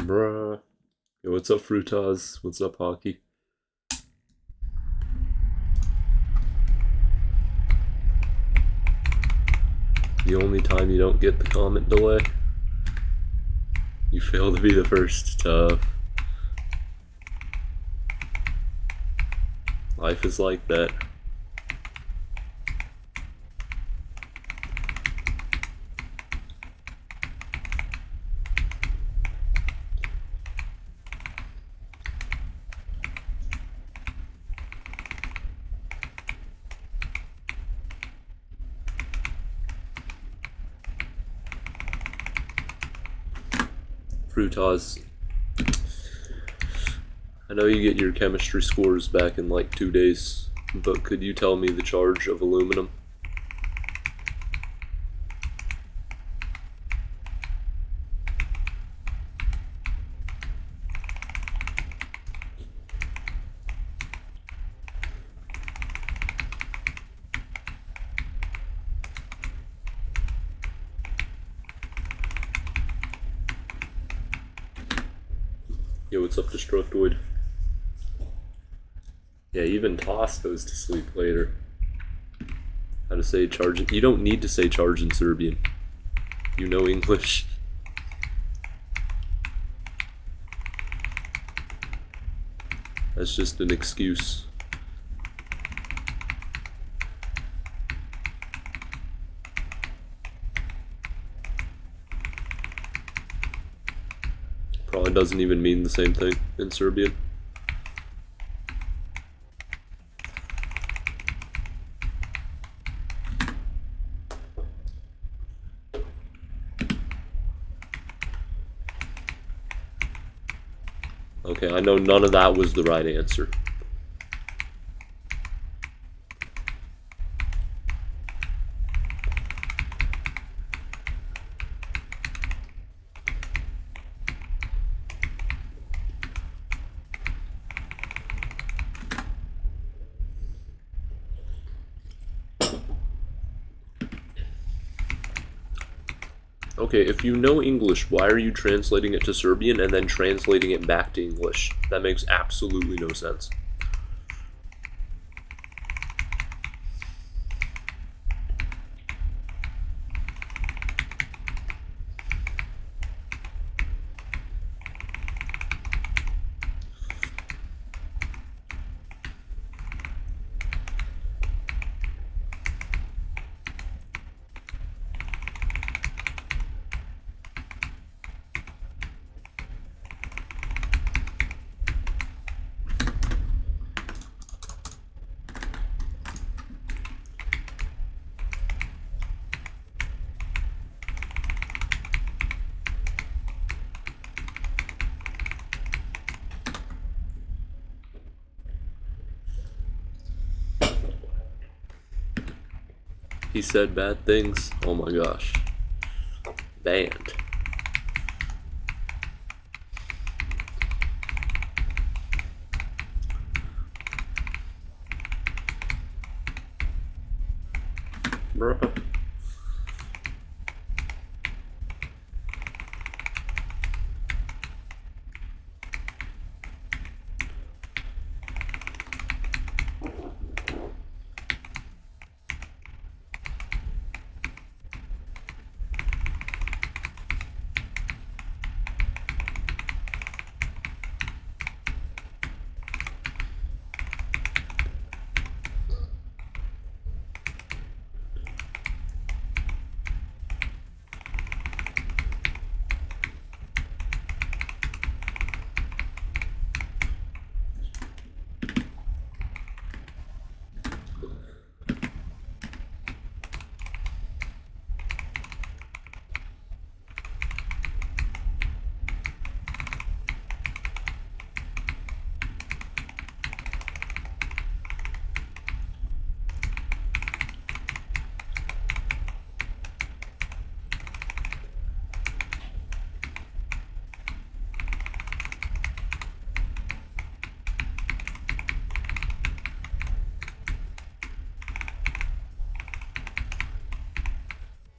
Bruh. Yo, what's up, Fruitaz? What's up, Hockey? The only time you don't get the comment delay, you fail to be the first. Tough. Life is like that. Fruitaz, I know you get your chemistry scores back in like 2 days, but could you tell me the charge of aluminum? Yo, what's up, Destructoid? Yeah, even Toss goes to sleep later. How to say charge? You don't need to say charge in Serbian. You know English. That's just an excuse. Probably doesn't even mean the same thing in Serbian. Okay, I know none of that was the right answer. Okay, if you know English, why are you translating it to Serbian and then translating it back to English? That makes absolutely no sense. He said bad things. Oh my gosh. Banned. Bruh.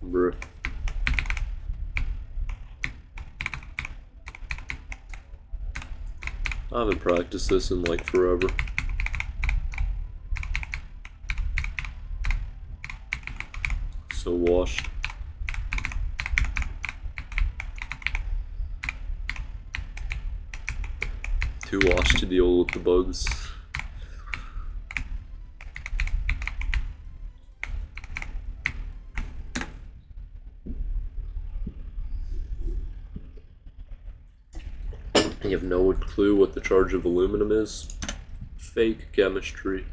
Bruh. I haven't practiced this in like forever. So washed. Too washed to deal with the bugs. You have no clue what the charge of aluminum is? Fake chemistry.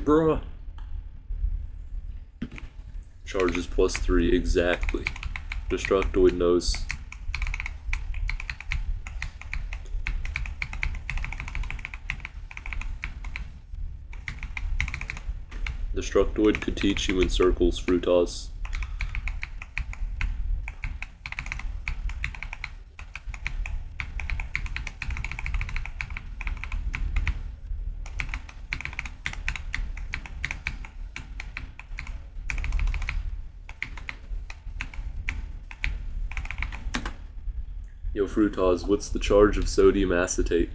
Bruh. Charge is +3, exactly. Destructoid knows. Destructoid could teach you in circles, Frutas. Yo, Frutas, what's the charge of sodium acetate?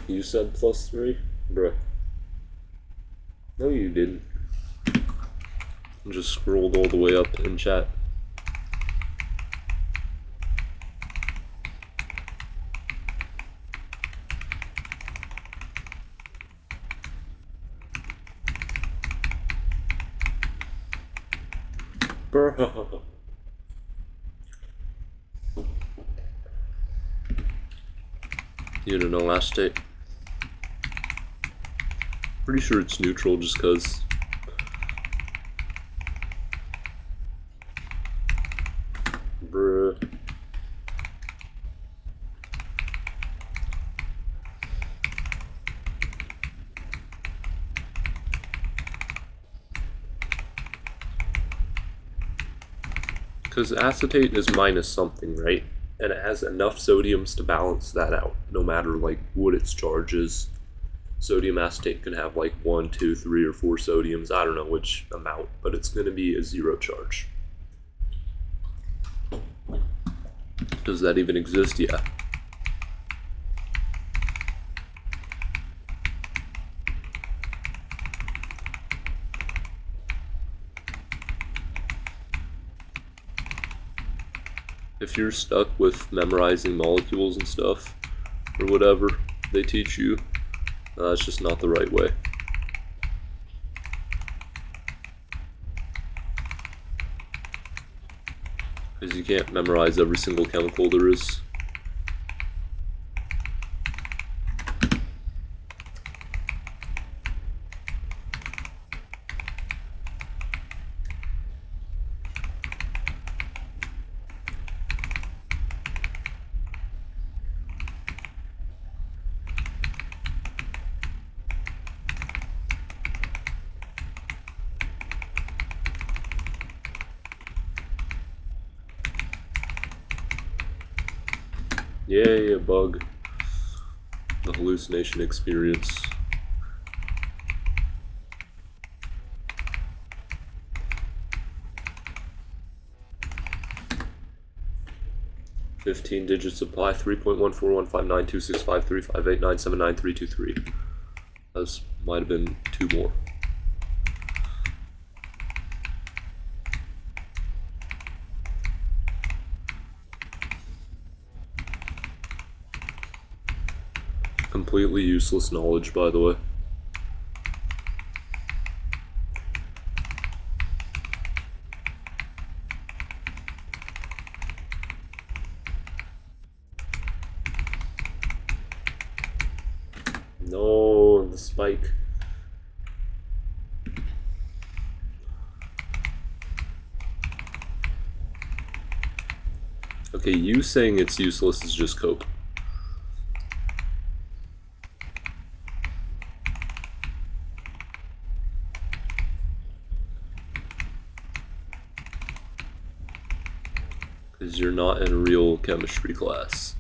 You said +3? Bruh. No, you didn't. I just scrolled all the way up in chat. Bruh. You don't know acetate. Pretty sure it's neutral just cause. Bruh. Because acetate is minus something, right? And it has enough sodiums to balance that out, no matter like what its charge is. Sodium acetate can have like 1, 2, 3, or 4 sodiums. I don't know which amount, but it's going to be a 0 charge. Does that even exist? Yeah. If you're stuck with memorizing molecules and stuff, or whatever they teach you, it's just not the right way. Because you can't memorize every single chemical there is. Yay, a bug. The hallucination experience. $15 digit supply, 3.14159265358979323. Those might have been 2 more. Completely useless knowledge, by the way. No, the spike. Okay, you saying it's useless is just cope. Because you're not in a real chemistry class.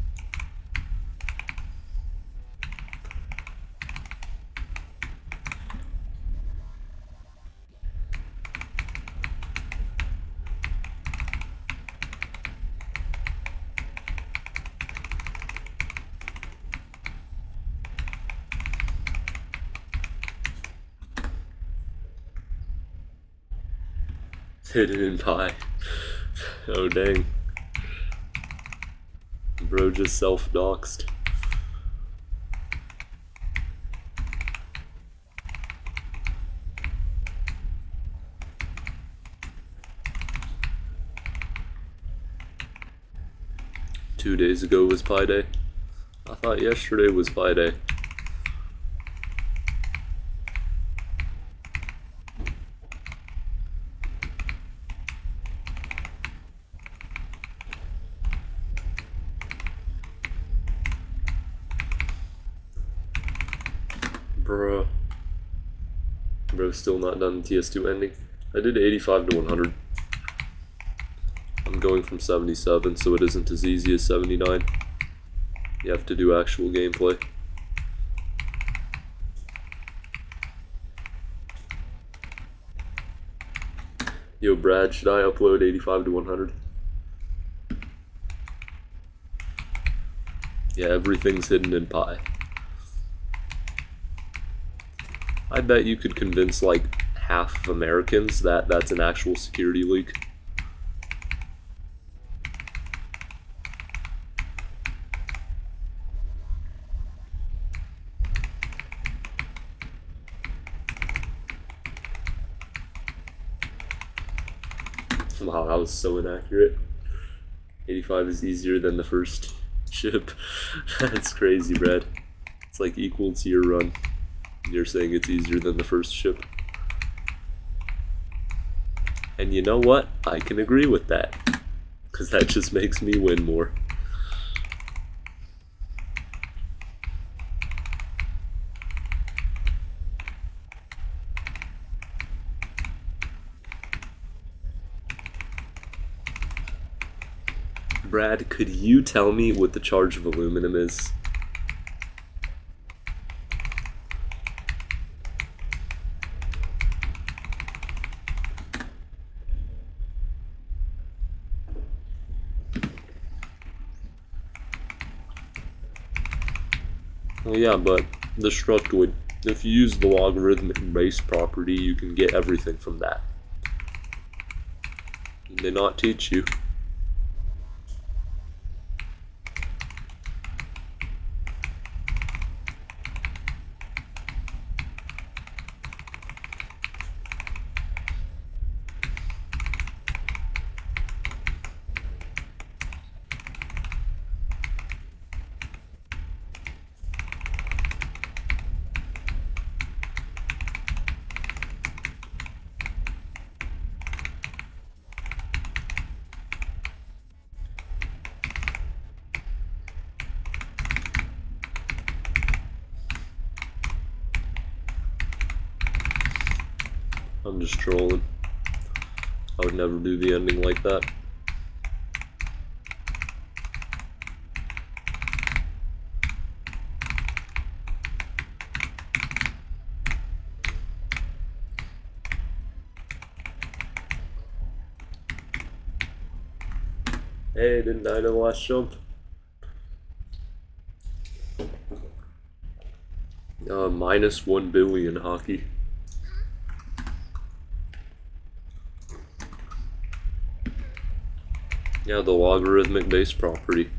Hidden in pi. Oh dang. Bro just self-doxed. Two days ago was Pi Day. I thought yesterday was Pi Day. Bruh. Bro's still not done the TS2 ending. I did 85 to 100. I'm going from 77, so it isn't as easy as 79. You have to do actual gameplay. Yo, Brad, should I upload 85 to 100? Yeah, everything's hidden in pi. I bet you could convince like half of Americans that that's an actual security leak. Wow, that was so inaccurate. 85 is easier than the first ship. That's crazy, Brad. It's like equal to your run. You're saying it's easier than the first ship. And you know what? I can agree with that. Because that just makes me win more. Brad, could you tell me what the charge of aluminum is? Well, yeah, but the structoid, if you use the logarithmic base property, you can get everything from that. Did they not teach you? I'm just trolling. I would never do the ending like that. Hey, didn't I know the last jump? Minus 1 billion hockey. Yeah, the logarithmic base property.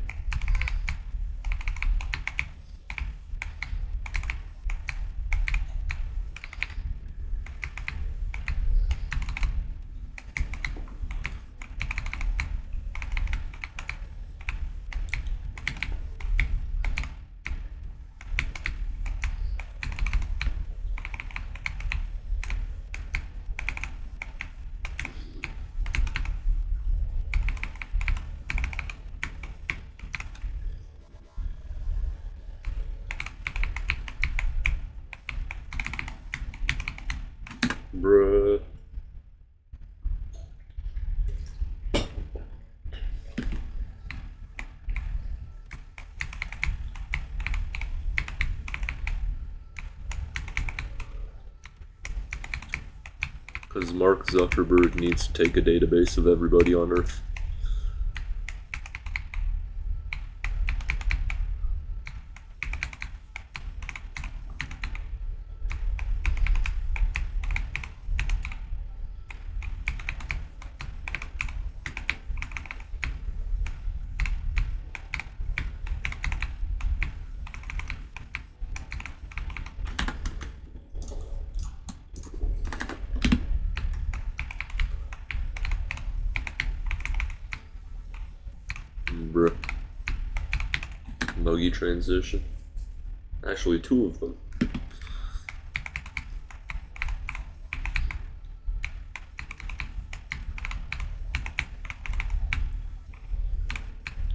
Bruh. Because Mark Zuckerberg needs to take a database of everybody on Earth. Bruh. Buggy transition. Actually, two of them.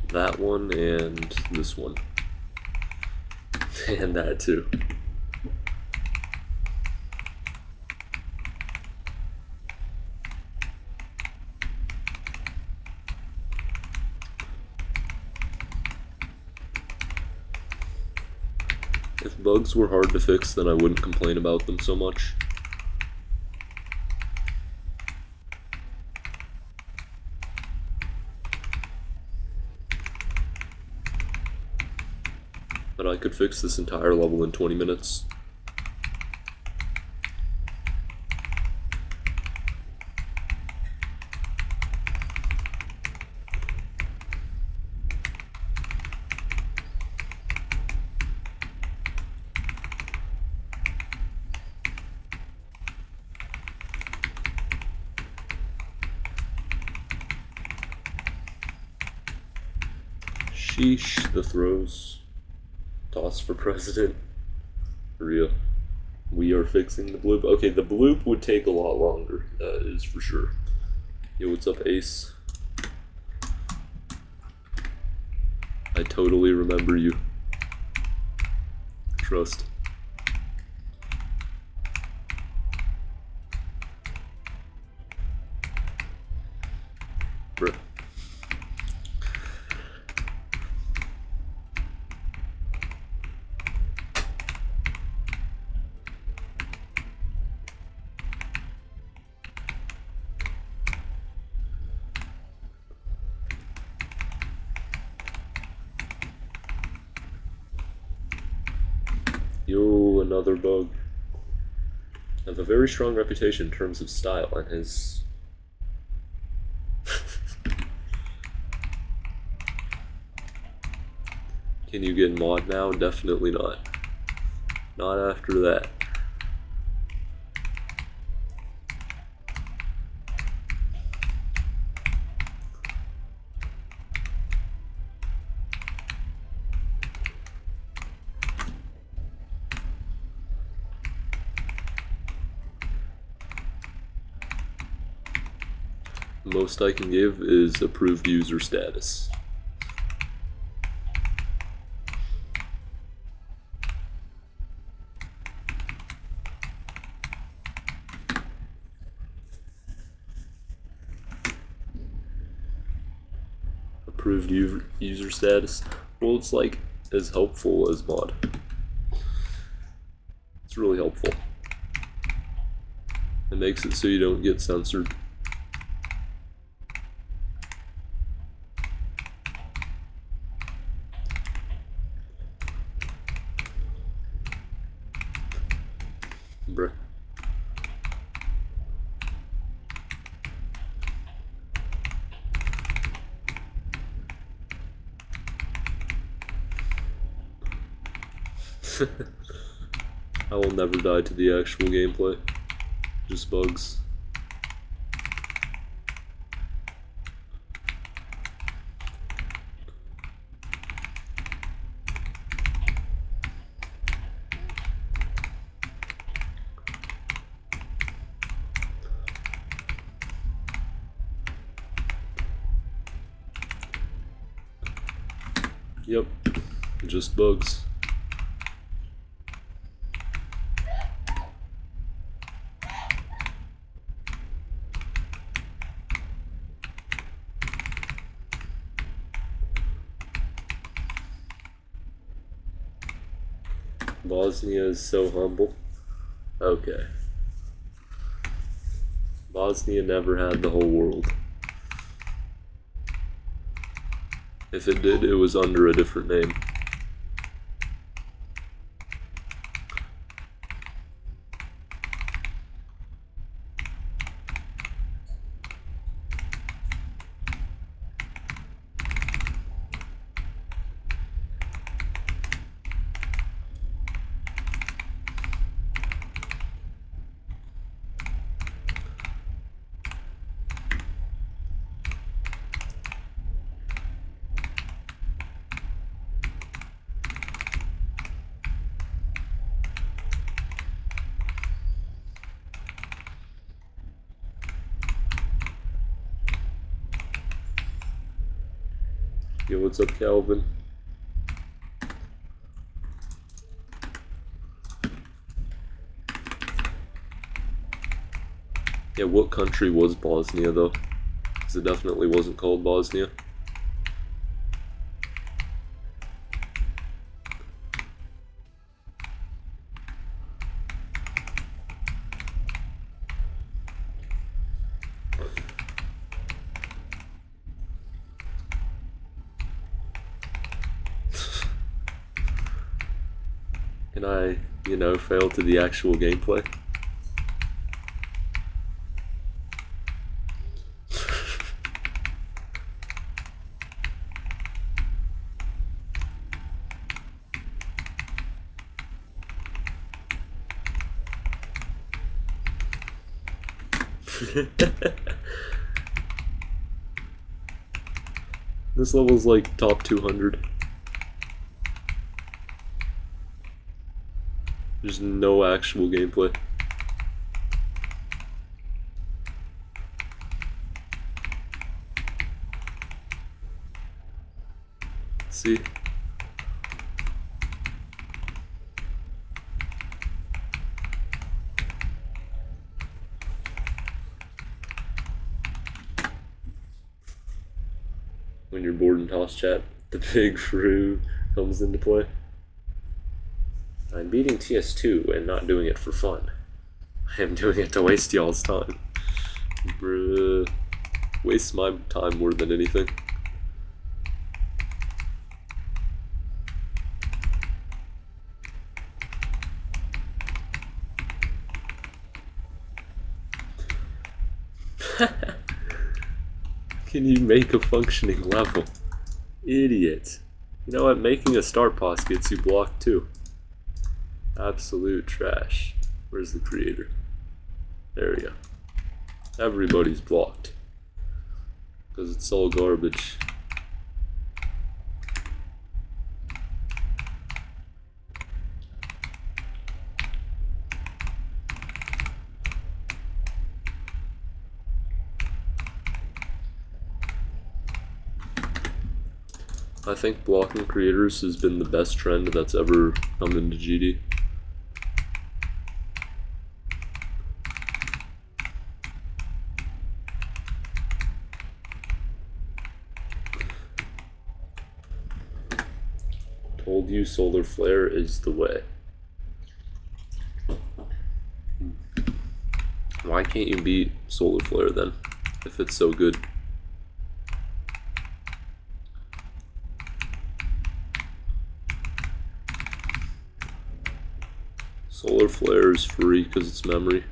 That one and this one. And that too. If bugs were hard to fix, then I wouldn't complain about them so much. But I could fix this entire level in 20 minutes. Sheesh, the throws. Toss for president. For real. We are fixing the bloop. Okay, the bloop would take a lot longer. That is for sure. Yo, what's up, Ace? I totally remember you. Trust. Bruh. Yo, another bug. I have a very strong reputation in terms of style, and his... Can you get mod now? Definitely not. Not after that. Most I can give is approved user status. Approved user status. Well, it's like as helpful as mod. It's really helpful. It makes it so you don't get censored. Bruh. I will never die to the actual gameplay. Just bugs. Yep, just bugs. Bosnia is so humble. Okay. Bosnia never had the whole world. If it did, it was under a different name. Yo, what's up, Calvin? Yeah, what country was Bosnia, though? Because it definitely wasn't called Bosnia. Can I, fail to the actual gameplay? This level's like top 200. There's no actual gameplay. See? When you're bored in toss chat, the big Fru comes into play. I'm beating TS2 and not doing it for fun. I am doing it to waste y'all's time. Bruh. Waste my time more than anything. Can you make a functioning level? Idiot. You know what? Making a start pause gets you blocked too. Absolute trash. Where's the creator? There we go. Everybody's blocked. Because it's all garbage. I think blocking creators has been the best trend that's ever come into GD. Told you solar flare is the way. Why can't you beat solar flare then, if it's so good? Solar flare is free because it's memory.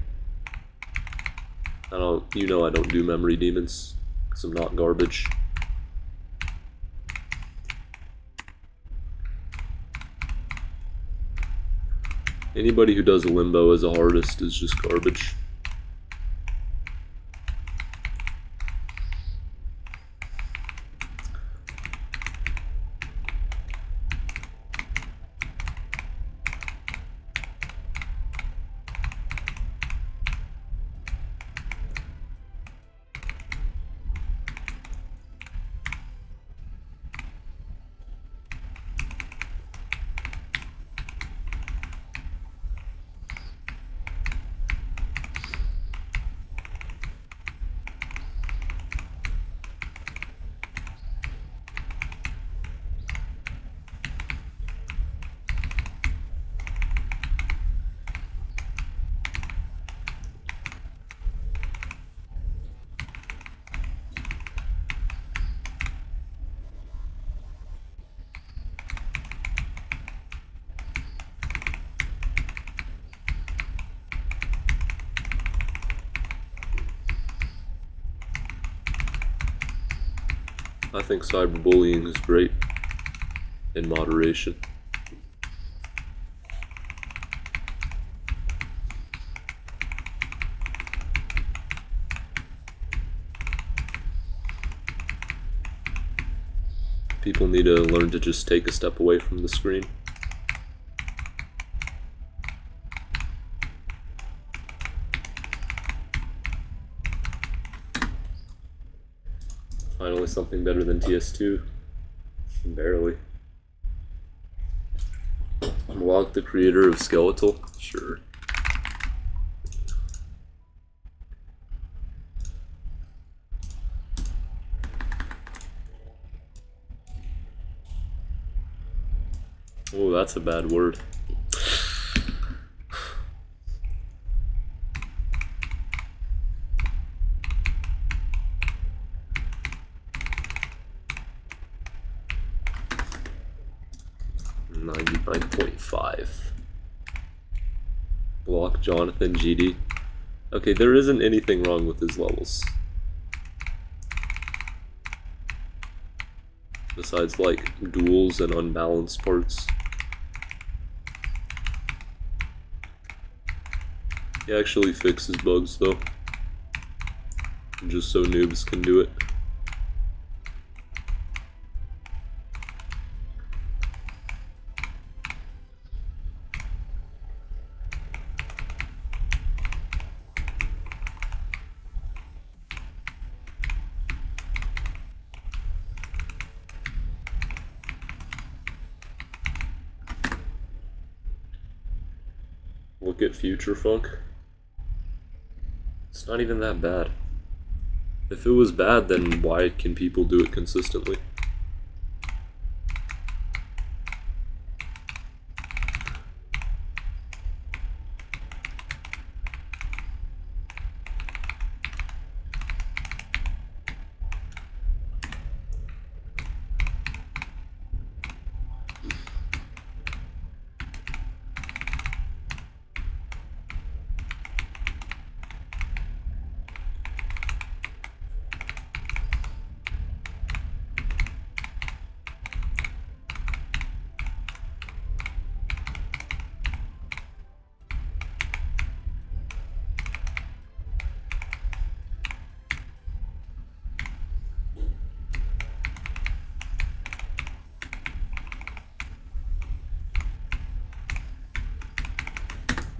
I don't do memory demons because I'm not garbage. Anybody who does a limbo as a hardest is just garbage. I think cyberbullying is great in moderation. People need to learn to just take a step away from the screen. Finally something better than TS2. Barely. Log the creator of Skeletal? Sure. Oh, that's a bad word. .5. Block Jonathan GD. Okay, there isn't anything wrong with his levels. Besides, like, duels and unbalanced parts. He actually fixes bugs, though. Just so noobs can do it. Look at Future Funk. It's not even that bad. If it was bad, then why can people do it consistently?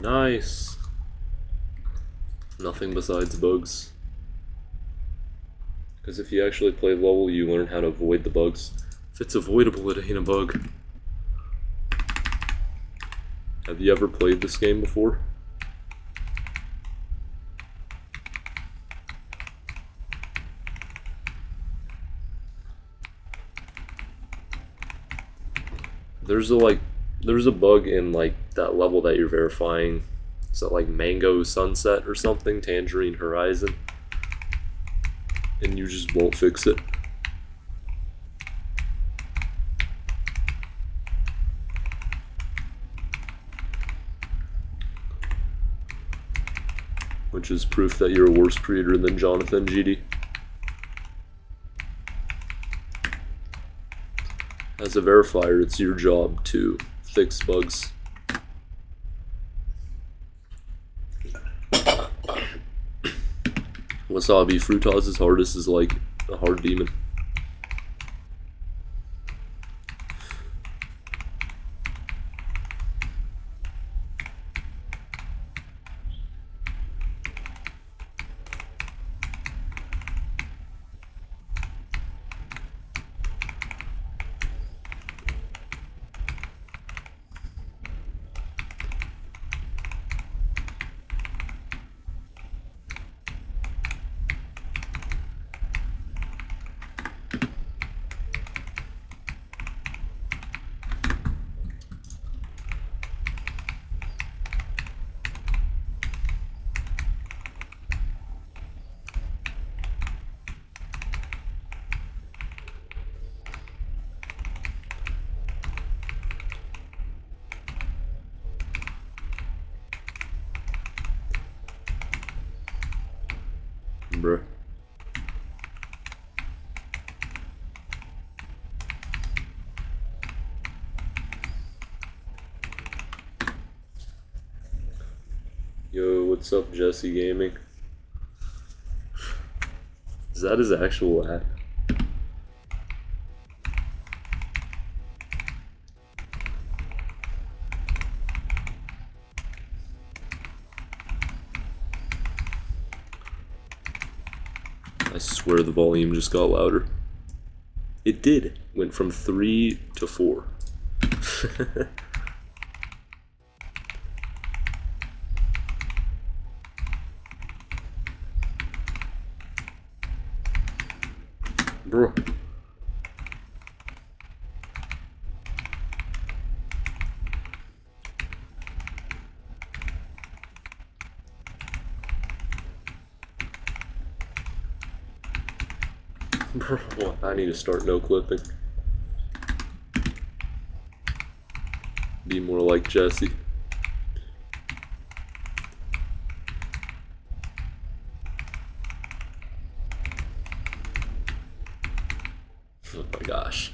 Nice. Nothing besides bugs. Because if you actually play level, you learn how to avoid the bugs. If it's avoidable, it ain't a bug. Have you ever played this game before? There's a bug in like that level that you're verifying. Is that like Mango Sunset or something? Tangerine Horizon? And you just won't fix it. Which is proof that you're a worse creator than Jonathan GD. As a verifier, it's your job to fix bugs. Wasabi Fruitaz's hardest is like a hard demon. Bruh. Yo, what's up, Jesse Gaming? Is that his actual ad? I swear the volume just got louder. It did. Went from 3 to 4. Bro. Bro, I need to start no clipping. Be more like Jesse. Oh my gosh.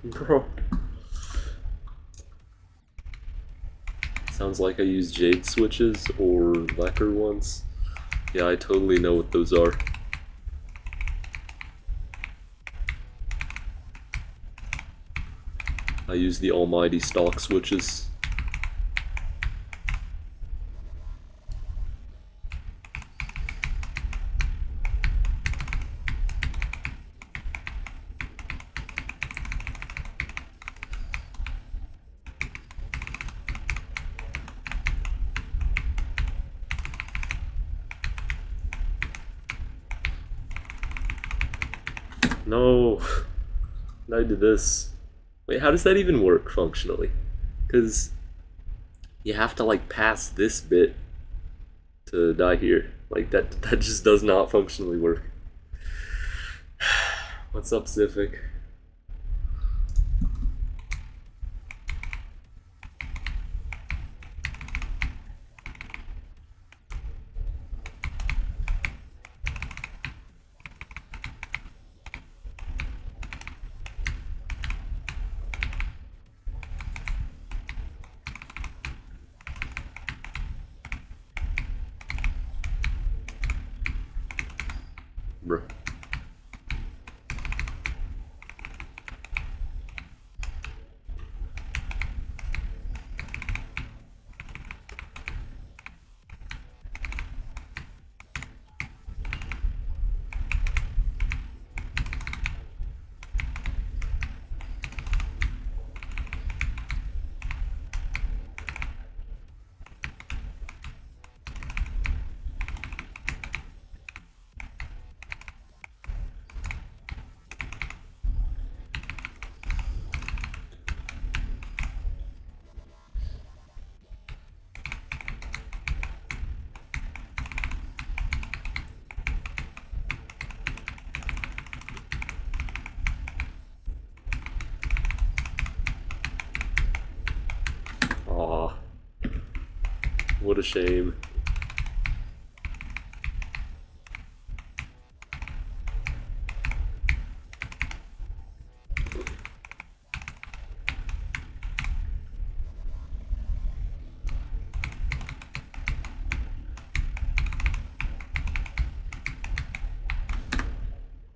Bro. Sounds like I use jade switches or lacquer ones. Yeah, I totally know what those are. I use the almighty stock switches. No, I did this. Wait, how does that even work functionally? Because you have to like pass this bit to die here. Like that just does not functionally work. What's up, Civic? Bro. Aw. What a shame.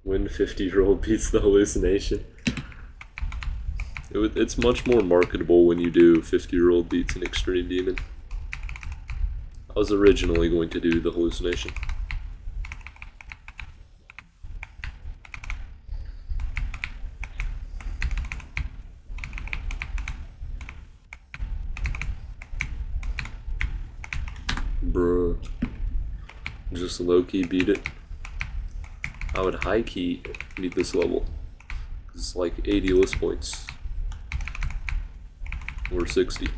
When 50-year-old beats the hallucination. It's much more marketable when you do 50-year-old beats an extreme demon. I was originally going to do the hallucination. Bruh. Just low-key beat it. I would high-key beat this level. It's like 80 list points. Or 60.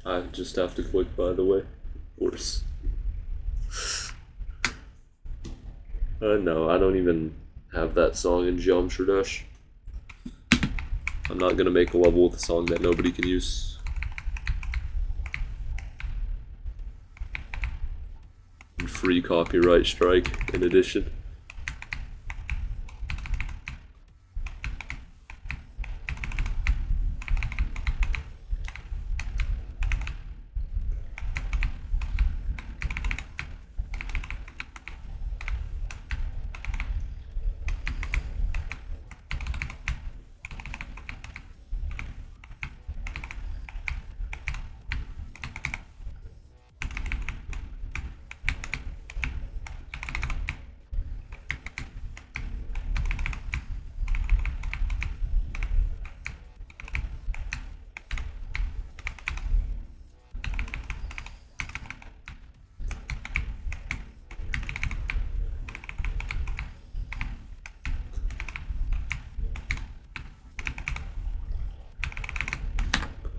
I just have to click, by the way. Of course. No, I don't even have that song in Geometry Dash. I'm not gonna make a level with a song that nobody can use. And free copyright strike in addition.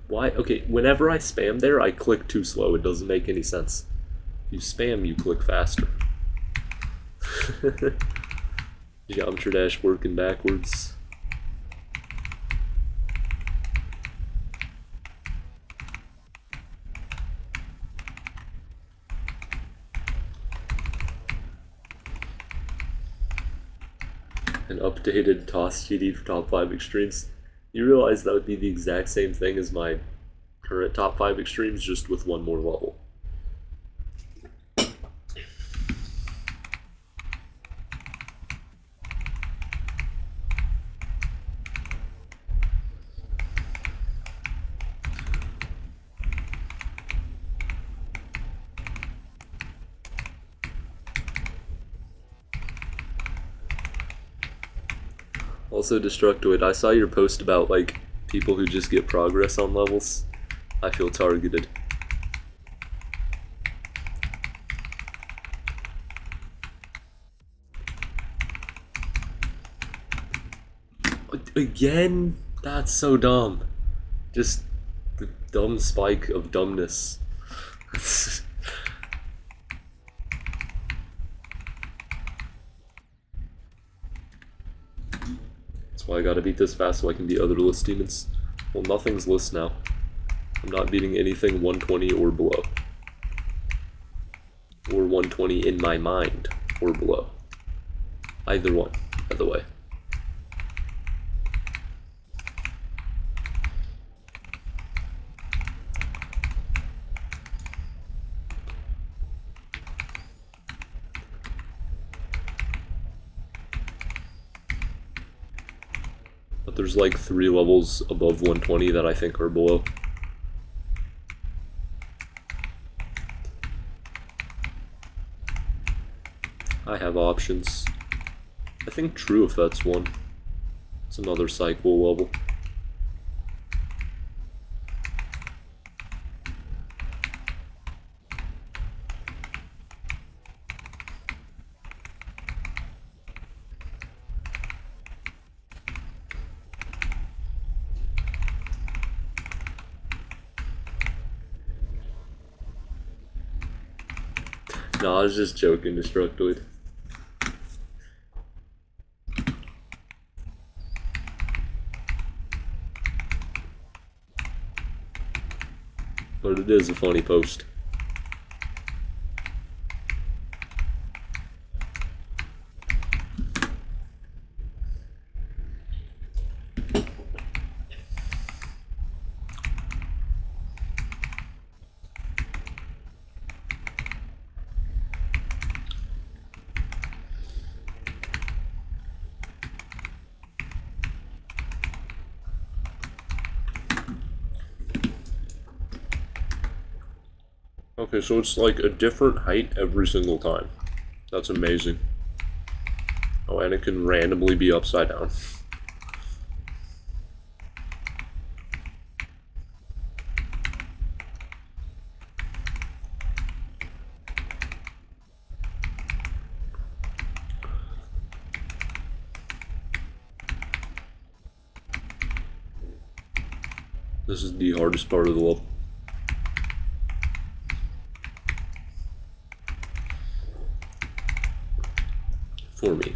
Why? Okay, whenever I spam there, I click too slow. It doesn't make any sense. If you spam, you click faster. Geometry Dash working backwards. An updated toss GD for top 5 extremes. You realize that would be the exact same thing as my current top 5 extremes, just with one more level. Also, Destructoid, I saw your post about, like, people who just get progress on levels. I feel targeted. Again? That's so dumb. Just the dumb spike of dumbness. That's why I gotta beat this fast so I can beat other list demons. Well, nothing's list now. I'm not beating anything 120 or below. Or 120 in my mind or below. Either one, by the way. But there's like 3 levels above 120 that I think are below. I have options. I think True if that's one. It's another cycle level. No, I was just joking, Destructoid. But it is a funny post. Okay, so it's like a different height every single time. That's amazing. Oh, and it can randomly be upside down. This is the hardest part of the level. For me.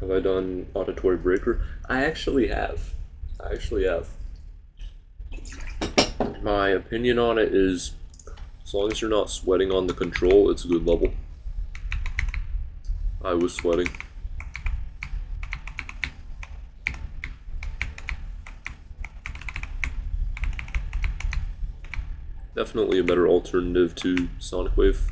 Have I done auditory breaker? I actually have. My opinion on it is, as long as you're not sweating on the control, it's a good level. I was sweating. Definitely a better alternative to Sonic Wave.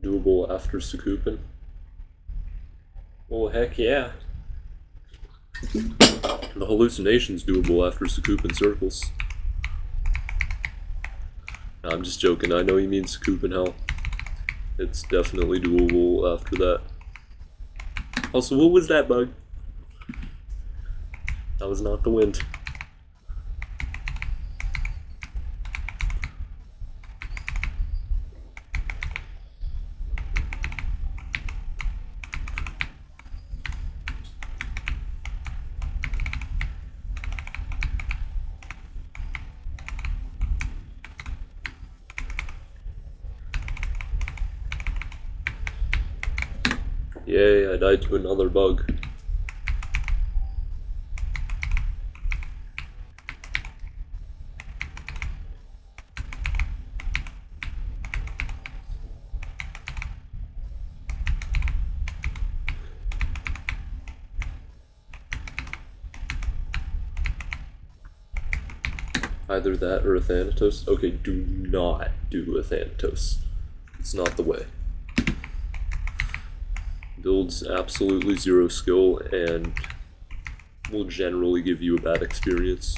Doable after Sakupin. Well, heck yeah. The Hallucination's doable after Sakupin Circles. No, I'm just joking, I know you mean Sakupin Hell. It's definitely doable after that. Also, what was that bug? That was not the wind. Yay, I died to another bug. Either that or a Thanatos. Okay, do not do a Thanatos. It's not the way. Builds absolutely zero skill and will generally give you a bad experience.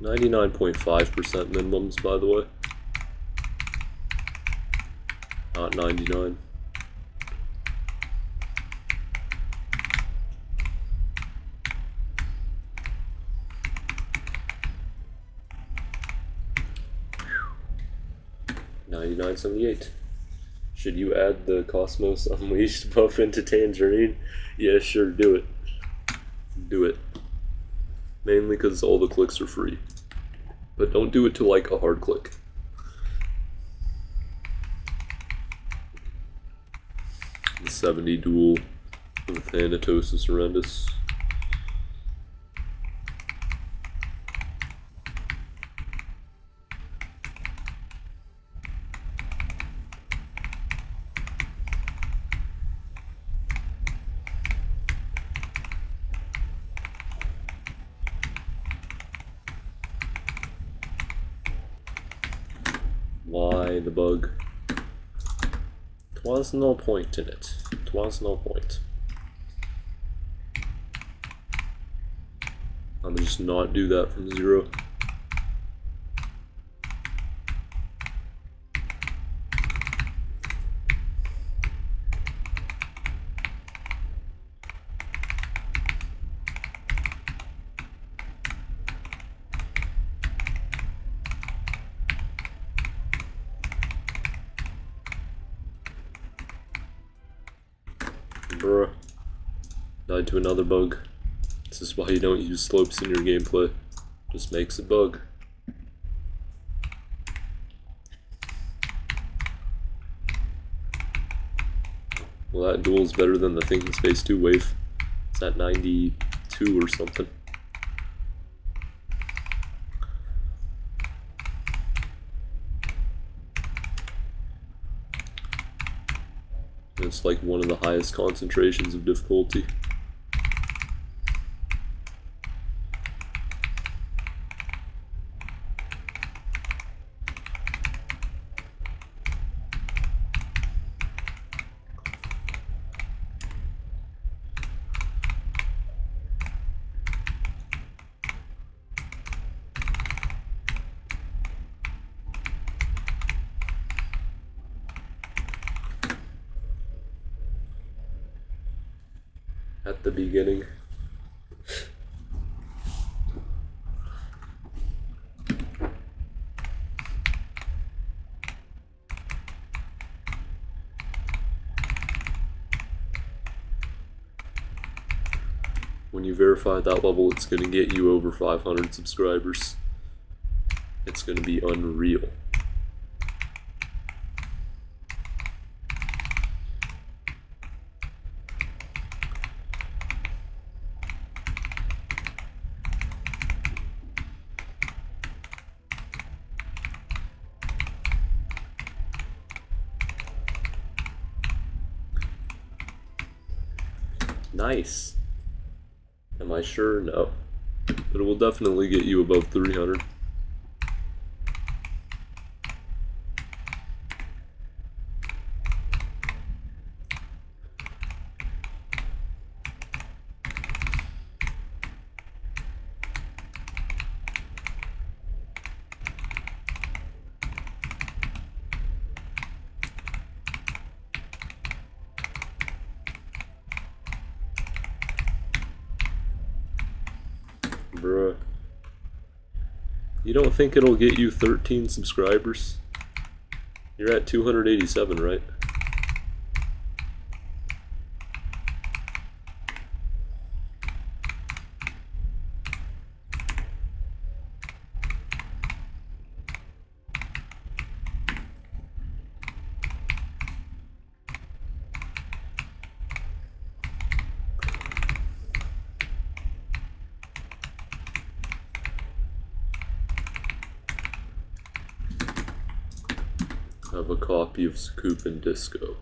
.5% minimums, by the way. Not 99. $99.78. Should you add the Cosmos Unleashed buff into Tangerine? Yeah, sure, do it. Do it. Mainly because all the clicks are free. But don't do it to like a hard click. The 70 duel with Thanatos is horrendous. Why the bug? Twas no point in it. Twas no point. I'm gonna just not do that from 0. Bruh. Died to another bug. This is why you don't use slopes in your gameplay. Just makes it bug. Well, that duel is better than the Thinking Space 2 wave. It's at 92 or something. It's like one of the highest concentrations of difficulty. At the beginning. When you verify that level, it's going to get you over 500 subscribers. It's going to be unreal. Nice. Am I sure? No. But it will definitely get you above 300. Bruh. You don't think it'll get you 13 subscribers? You're at 287, right? I have a copy of Scoop and Disco.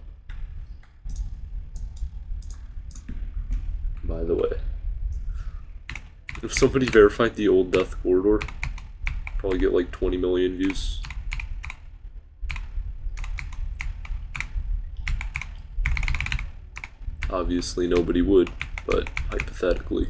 By the way, if somebody verified the old Death Corridor, probably get like 20 million views. Obviously nobody would, but hypothetically.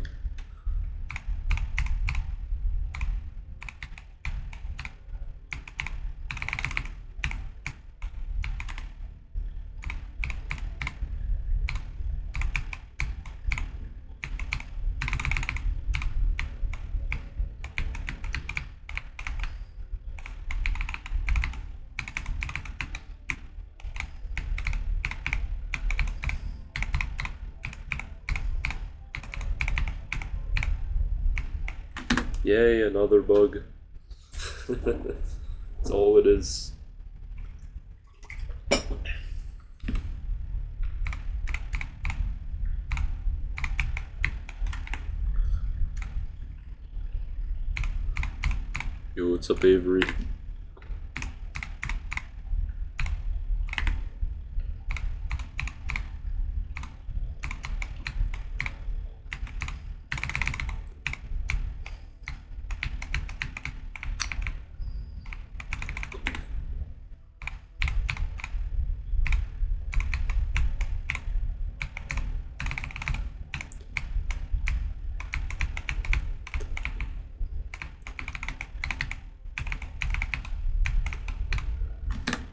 Yay, another bug. That's all it is. Yo, what's up, Avery?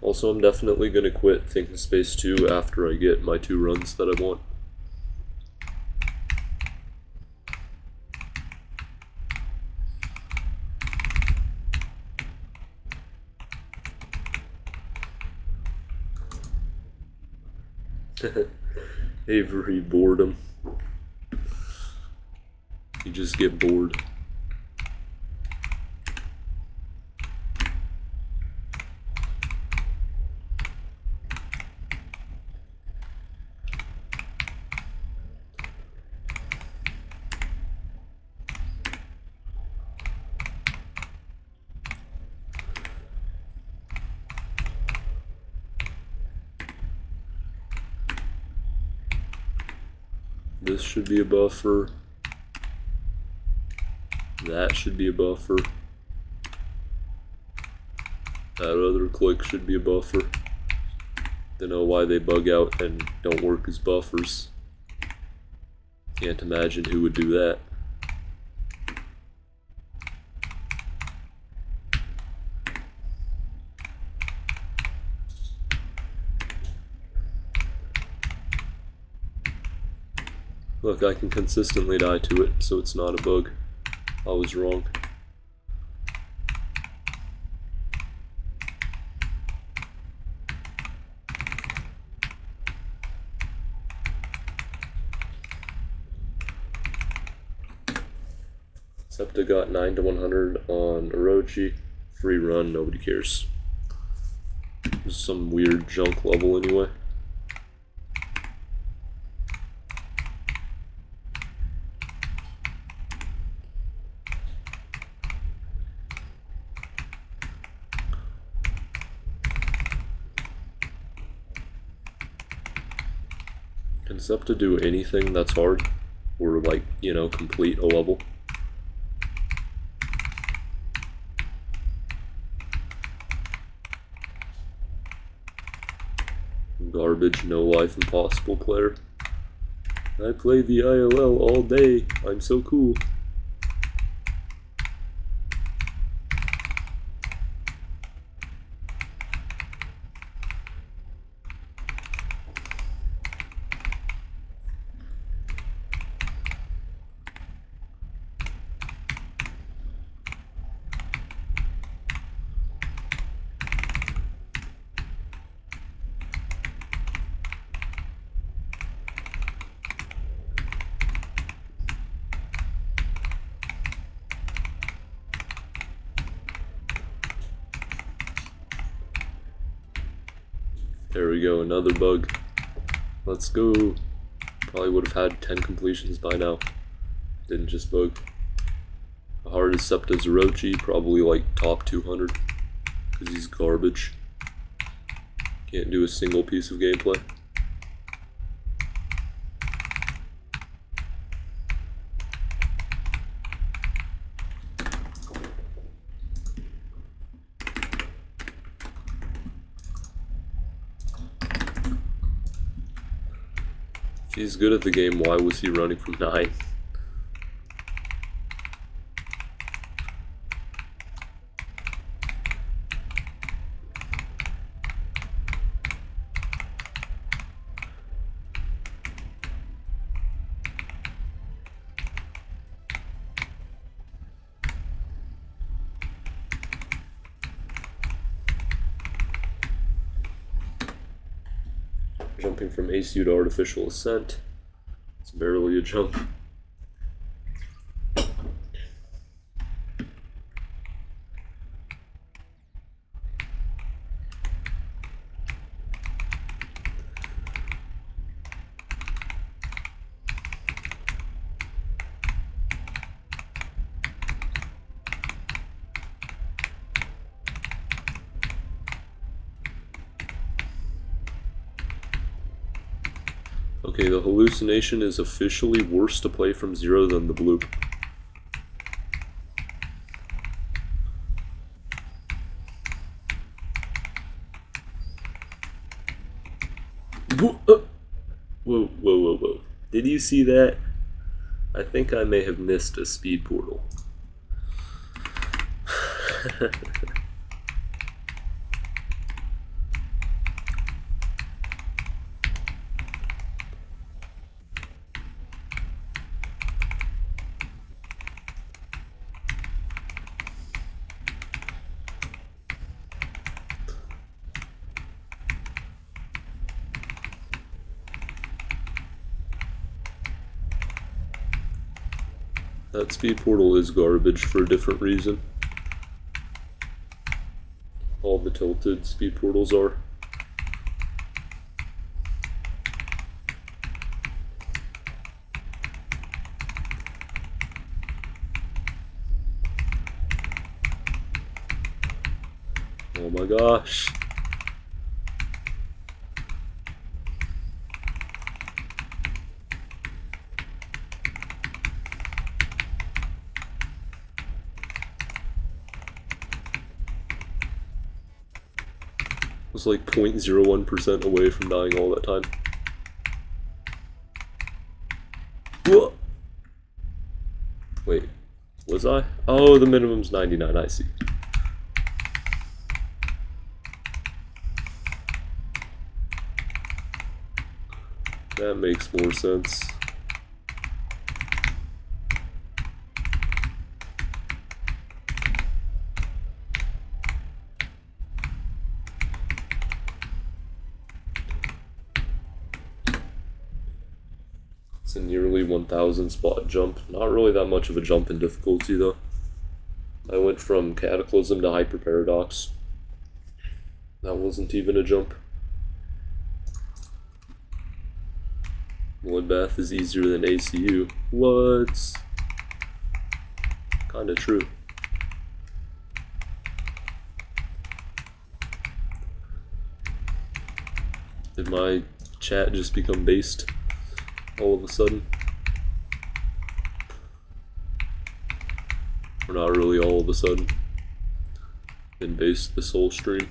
Also, I'm definitely going to quit Thinking Space 2 after I get my 2 runs that I want. Avery boredom. You just get bored. This should be a buffer. That should be a buffer. That other click should be a buffer. Don't know why they bug out and don't work as buffers. Can't imagine who would do that. Look, I can consistently die to it, so it's not a bug. I was wrong. Septa got 9 to 100 on Orochi. Free run, nobody cares. This is some weird junk level anyway. Can Septa do anything that's hard? Or like, you know, complete a level? Garbage, no life, impossible player. I play the ILL all day. I'm so cool. There we go, another bug. Let's go. Probably would have had 10 completions by now. Didn't just bug. The hardest Septa's Orochi, probably like top 200. Because he's garbage. Can't do a single piece of gameplay. If he's good at the game, why was he running from 9? Jumping from ACU to Artificial Ascent. It's barely a jump. Okay, the Hallucination is officially worse to play from 0 than the blue. Whoa, whoa, whoa, whoa. Did you see that? I think I may have missed a speed portal. That speed portal is garbage for a different reason. All the tilted speed portals are. Oh my gosh. I was like 0.01% away from dying all that time. Whoa! Wait, was I? Oh, the minimum's 99, I see. That makes more sense. It's a nearly 1000 spot jump. Not really that much of a jump in difficulty though. I went from Cataclysm to Hyper Paradox. That wasn't even a jump. Bloodbath is easier than ACU. What? Kinda true. Did my chat just become based all of a sudden? Or not really all of a sudden. Been based this whole stream.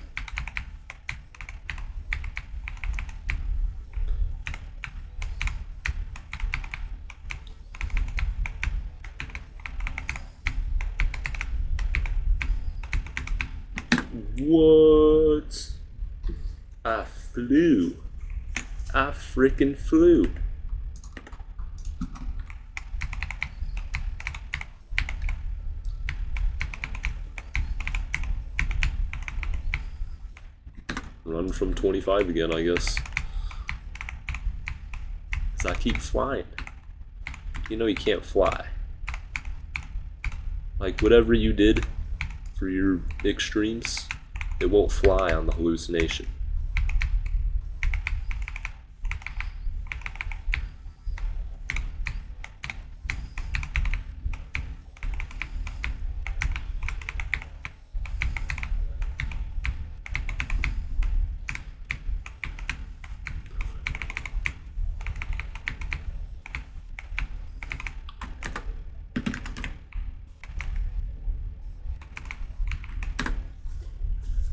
What? I flew. I frickin' flew. Run from 25 again, I guess. Cause I keep flying. You know you can't fly. Like whatever you did for your extremes, it won't fly on the Hallucination.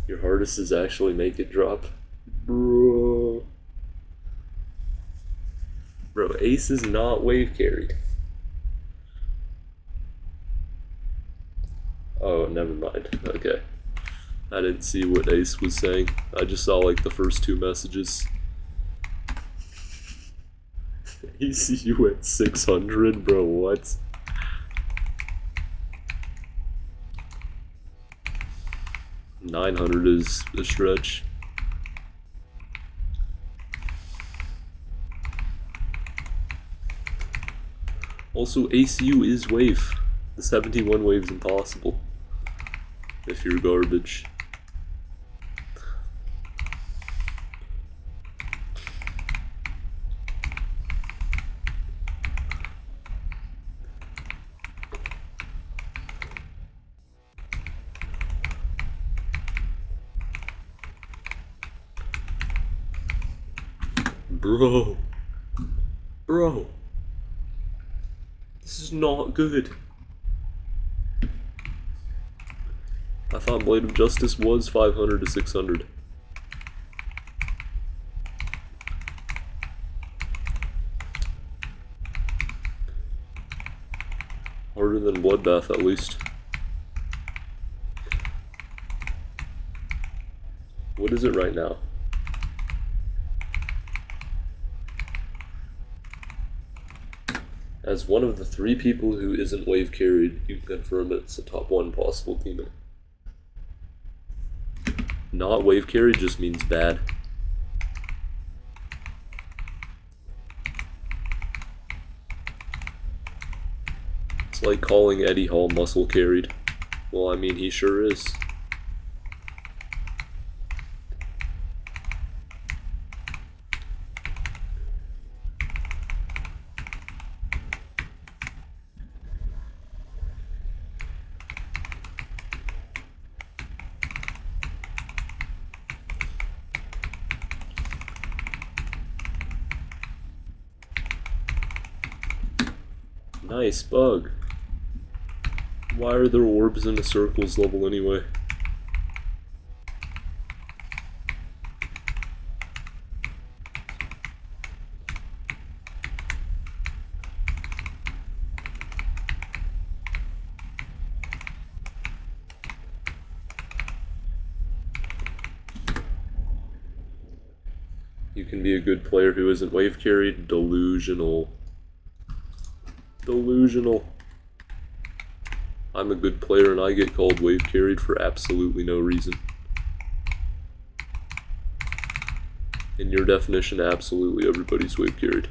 Your hardest is actually make it drop. Bro, Ace is not wave carried. Oh, never mind. Okay. I didn't see what Ace was saying. I just saw like the first two messages. ECU at 600, bro, what? $900 is a stretch. Also, ACU is wave. The 71 wave is impossible if you're garbage. Bro, Bro, this is not good. I thought Blade of Justice was 500 to 600. Harder than Bloodbath, at least. What is it right now? As one of the 3 people who isn't wave carried, you can confirm it's a top 1 possible demon. Not wave carried just means bad. It's like calling Eddie Hall muscle carried. Well, I mean, he sure is. Nice bug. Why are there orbs in the circles level anyway? You can be a good player who isn't wave carried. Delusional. Delusional. I'm a good player and I get called wave carried for absolutely no reason. In your definition, absolutely everybody's wave carried.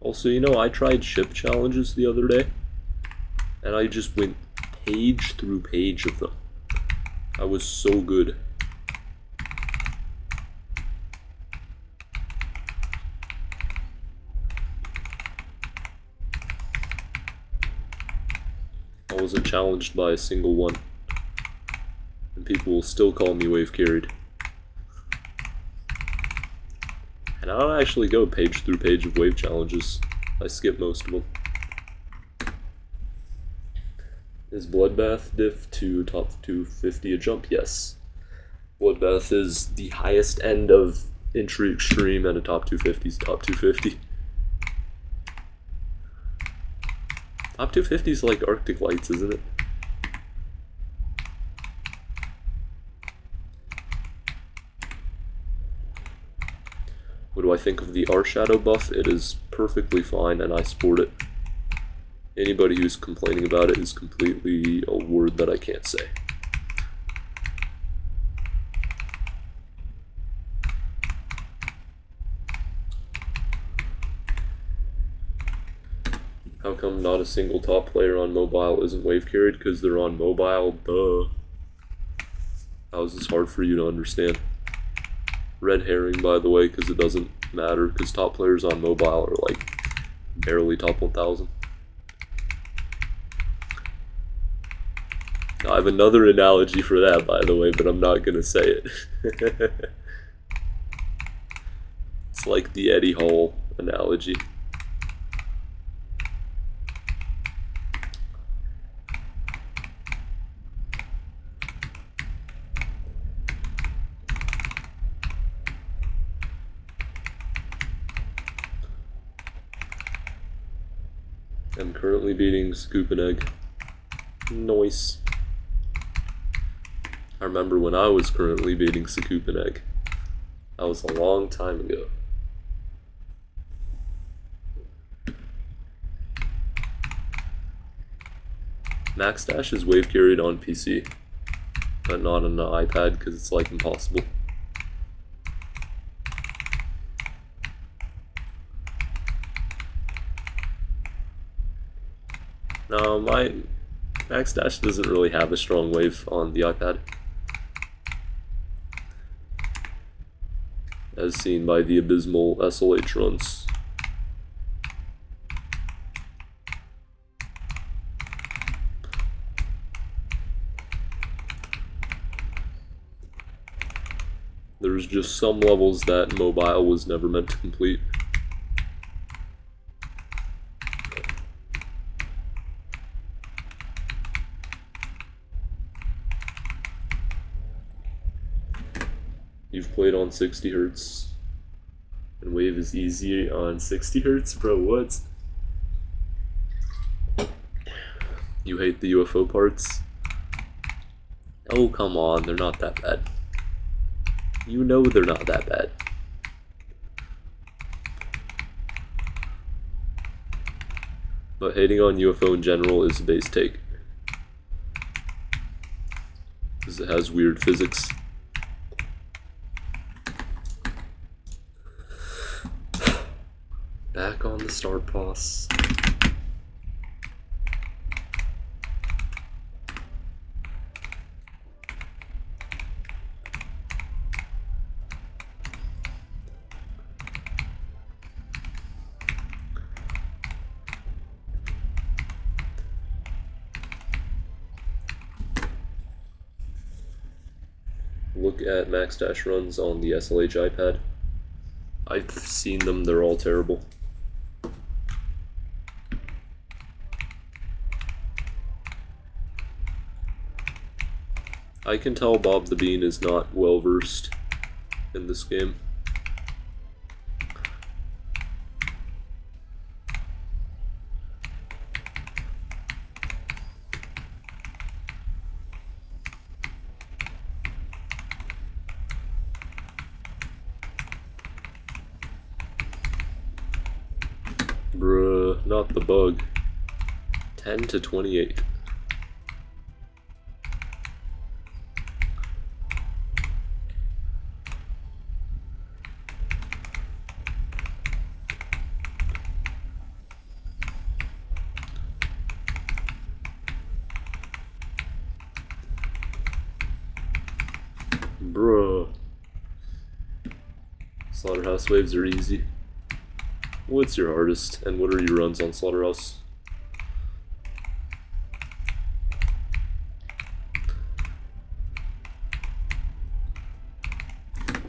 Also, you know, I tried ship challenges the other day, and I just went page through page of them. I was so good. I wasn't challenged by a single one, and people will still call me wave carried. And I don't actually go page through page of wave challenges. I skip most of them. Is Bloodbath diff to top 250 a jump? Yes. Bloodbath is the highest end of entry extreme, and a top 250 is top 250. Top 250 is like Arctic Lights, isn't it? What do I think of the R-Shadow buff? It is perfectly fine, and I support it. Anybody who's complaining about it is completely a word that I can't say. How come not a single top player on mobile isn't wave carried? Because they're on mobile, duh. How is this hard for you to understand? Red herring, by the way, because it doesn't matter, because top players on mobile are like barely top 1,000. I have another analogy for that, by the way, but I'm not going to say it. It's like the Eddie Hall analogy. I'm currently beating Scoop and Egg. Nice. I remember when I was currently beating Scoop and Egg. That was a long time ago. Max Dash is wave carried on PC, but not on the iPad because it's like impossible. No, Max Dash doesn't really have a strong wave on the iPad, as seen by the abysmal SLH runs. There's just some levels that mobile was never meant to complete. You've played on 60 Hz, and wave is easy on 60 Hz? Bro, what? You hate the UFO parts? Oh, come on, they're not that bad. You know they're not that bad. But hating on UFO in general is a base take, because it has weird physics. Back on the start boss. Look at Max Dash runs on the SLH iPad. I've seen them, they're all terrible. I can tell Bob the Bean is not well versed in this game. Bruh, not the bug. 10 to 28. Bruh. Slaughterhouse waves are easy. What's your hardest, and what are your runs on Slaughterhouse?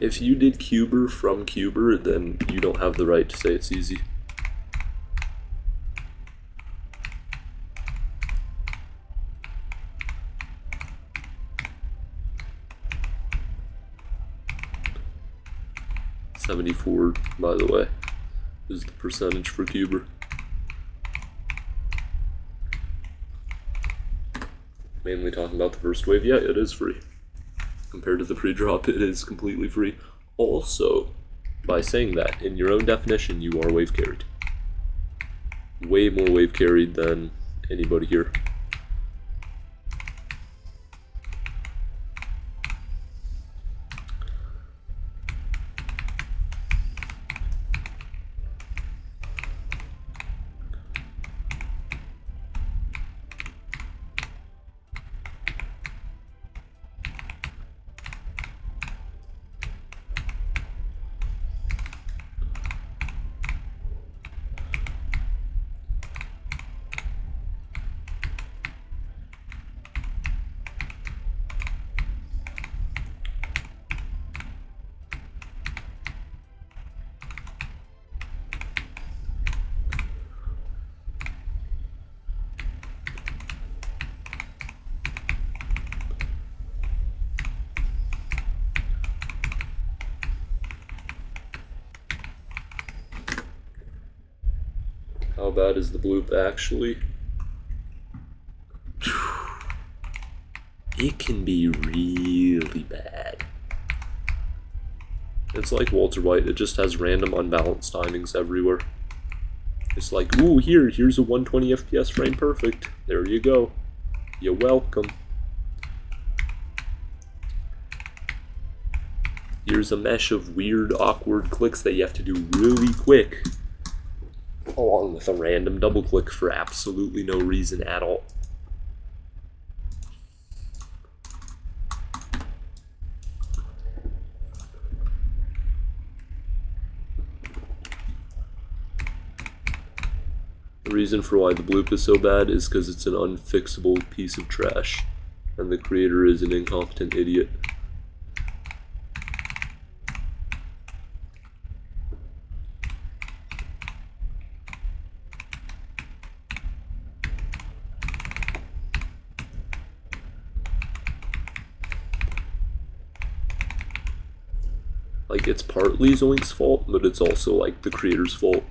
If you did Cuber from Cuber, then you don't have the right to say it's easy. .74, by the way, is the percentage for Cuber. Mainly talking about the first wave. Yeah, it is free. Compared to the pre-drop, it is completely free. Also, by saying that, in your own definition, you are wave carried. Way more wave carried than anybody here. How bad is the bloop actually? It can be really bad. It's like Walter White, it just has random unbalanced timings everywhere. It's like, ooh, here's a 120 FPS frame perfect. There you go. You're welcome. Here's a mesh of weird, awkward clicks that you have to do really quick, along with a random double click for absolutely no reason at all. The reason for why the bloop is so bad is because it's an unfixable piece of trash, and the creator is an incompetent idiot. Like, it's partly Zoink's fault, but it's also, like, the creator's fault.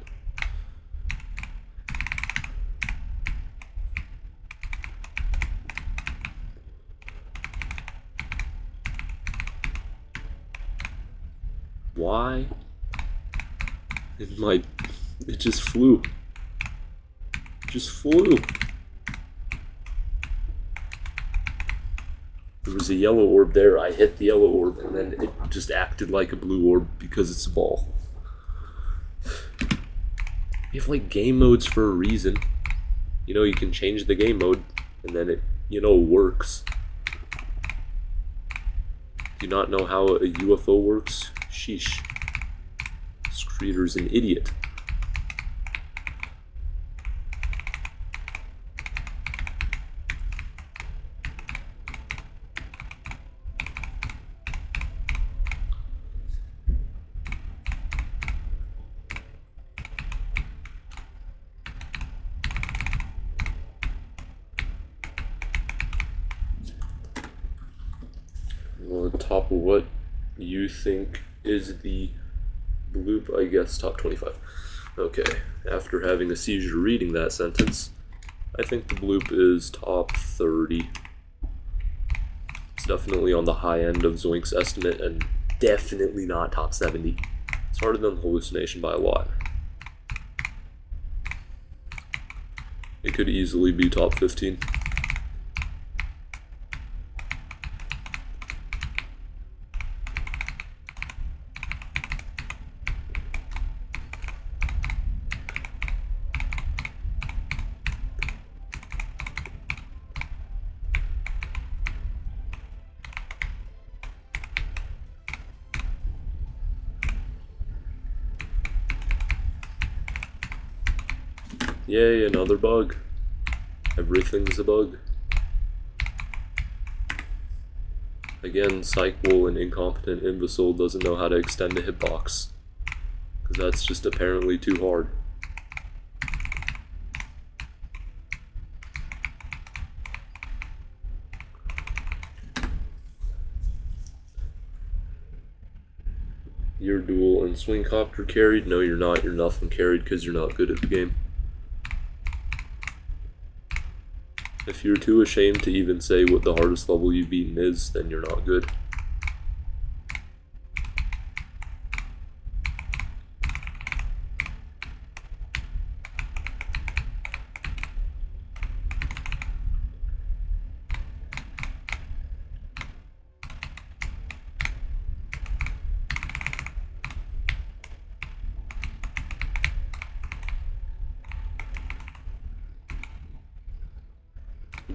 Why? It just flew. It just flew. There was a yellow orb there, I hit the yellow orb, and then it just acted like a blue orb because it's a ball. You have, like, game modes for a reason. You know, you can change the game mode, and then it, works. Do you not know how a UFO works? Sheesh. This creator's an idiot. On top of what you think is the bloop, I guess top 25. Okay, after having a seizure reading that sentence, I think the bloop is top 30. It's definitely on the high end of Zoink's estimate and definitely not top 70. It's harder than the hallucination by a lot. It could easily be top 15. Yay, another bug. Everything's a bug. Again, Psychwol, an incompetent imbecile, doesn't know how to extend a hitbox. Because that's just apparently too hard. You're dual and swing copter carried? No, you're not. You're nothing carried because you're not good at the game. If you're too ashamed to even say what the hardest level you've beaten is, then you're not good.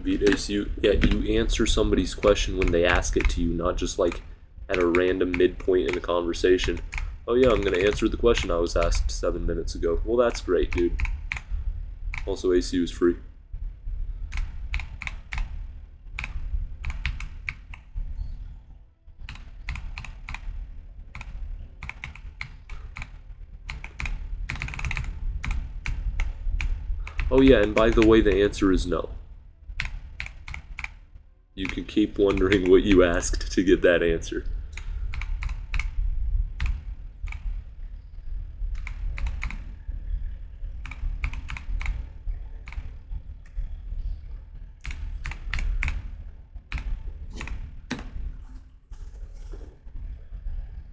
Beat ACU. Yeah, you answer somebody's question when they ask it to you, not just like at a random midpoint in a conversation. Oh yeah, I'm gonna answer the question I was asked 7 minutes ago. Well, that's great, dude. Also, ACU is free. Oh yeah, and by the way, the answer is no. You can keep wondering what you asked to get that answer.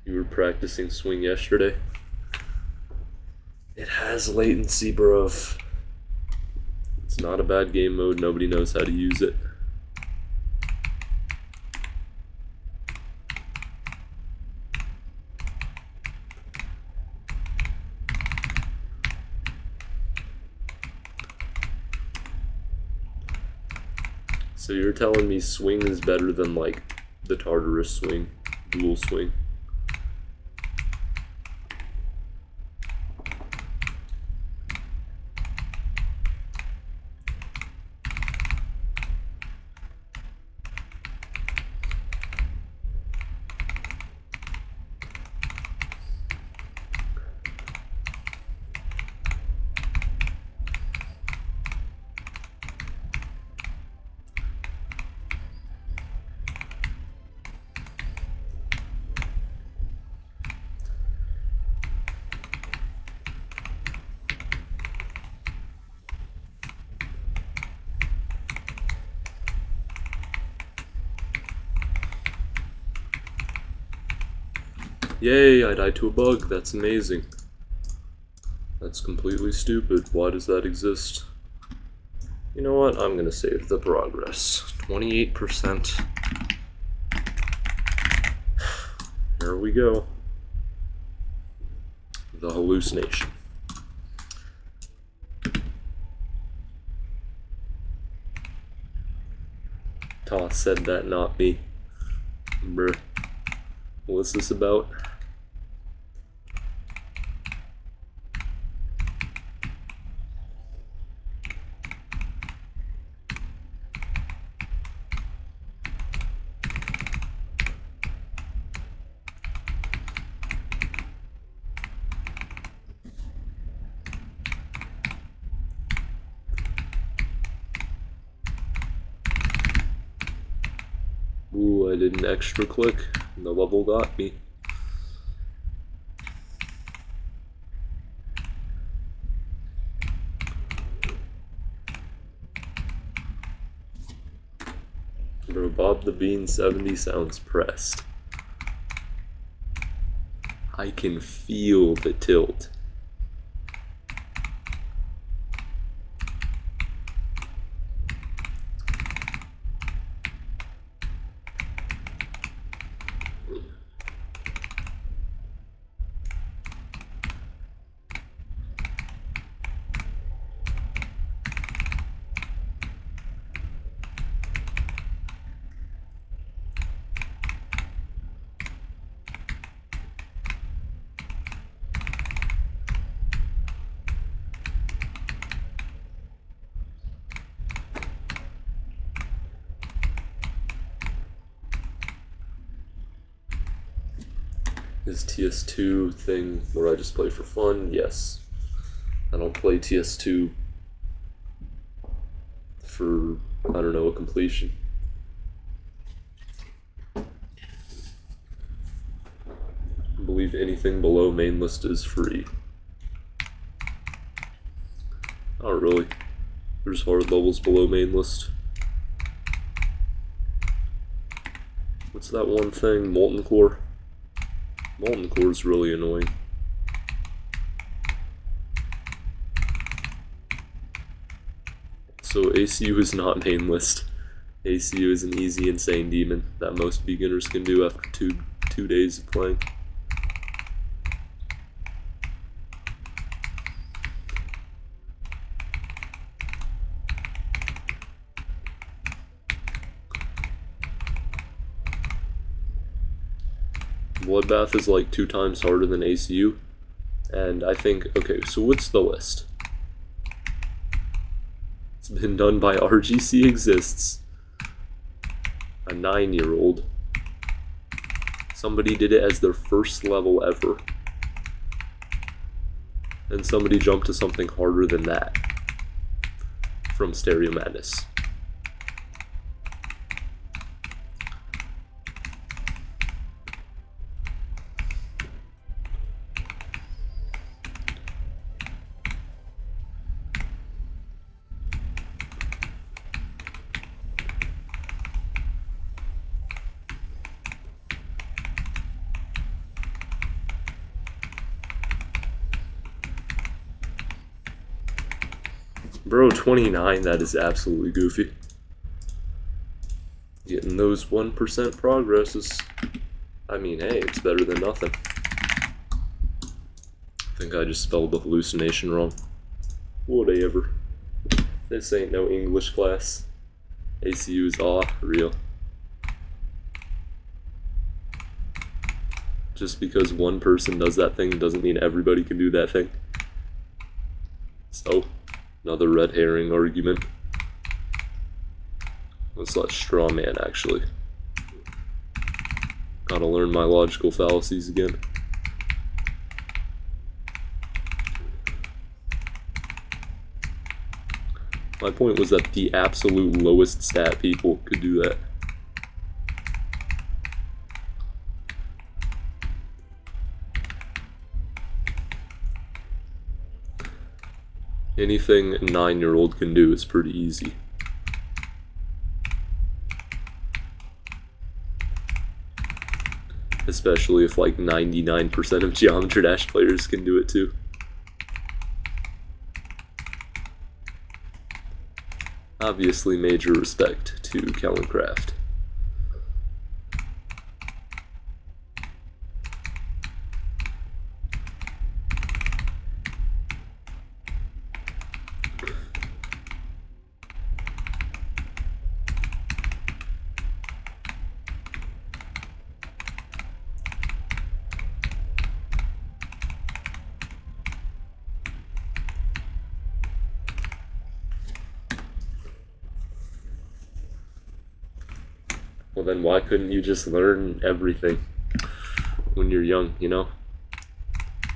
You were practicing swing yesterday? It has latency, bro. It's not a bad game mode, nobody knows how to use it. So you're telling me swing is better than, like, the Tartarus swing, dual swing? Yay, I died to a bug. That's amazing. That's completely stupid. Why does that exist? You know what? I'm gonna save the progress. 28%. Here we go. The hallucination. Toss said that, not me. Bruh. What's this about? Ooh, I did an extra click, and the level got me. Bro, Bob the Bean 70 sounds pressed. I can feel the tilt. Is TS2 thing where I just play for fun? Yes. I don't play TS2 for, I don't know, a completion. I believe anything below main list is free. Not really. There's hard levels below main list. What's that one thing? Molten Core? Molten Core is really annoying. So ACU is not main list. ACU is an easy insane demon that most beginners can do after two days of playing. Bloodbath is like 2 times harder than ACU, and I think, okay, so what's the list? It's been done by RGC Exists, a 9-year-old. Somebody did it as their first level ever, and somebody jumped to something harder than that from Stereo Madness. Bro, 29, that is absolutely goofy. Getting those 1% progresses. I mean, hey, it's better than nothing. I think I just spelled the hallucination wrong. Whatever. This ain't no English class. ACU is real. Just because one person does that thing doesn't mean everybody can do that thing. So, another red herring argument. Let's let straw man, actually. Gotta learn my logical fallacies again. My point was that the absolute lowest stat people could do that. Anything a 9-year-old can do is pretty easy. especially if like 99% of Geometry Dash players can do it too. Obviously, major respect to Kellencraft. Well, then why couldn't you just learn everything when you're young, you know?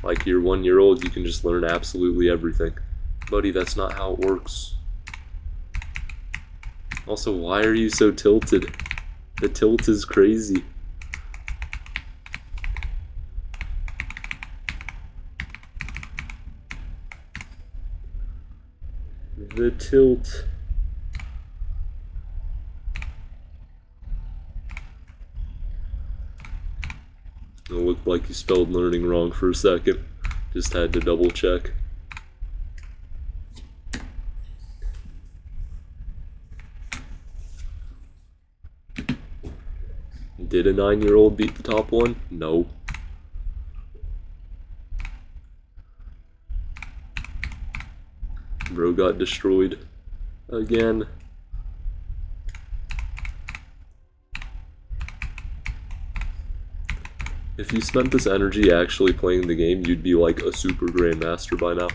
Like you're 1 year old, you can just learn absolutely everything. Buddy, that's not how it works. Also, why are you so tilted? The tilt is crazy. The tilt. It looked like you spelled learning wrong for a second. Just had to double check. Did a 9-year-old beat the top one? No. Bro got destroyed again. If you spent this energy actually playing the game, you'd be like a super grandmaster by now.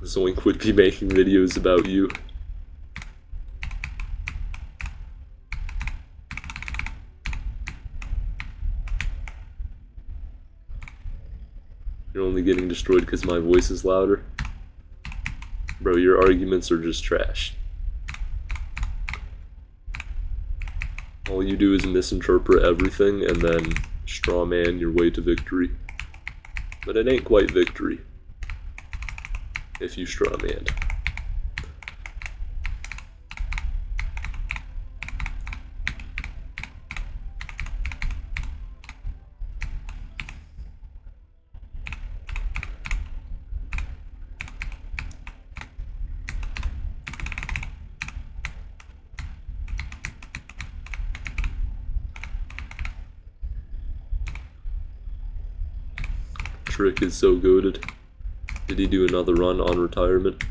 Zoink would be making videos about you. You're only getting destroyed because my voice is louder. Bro, your arguments are just trash. All you do is misinterpret everything and then straw man your way to victory. But it ain't quite victory if you straw man. Trick is so goated. Did he do another run on retirement?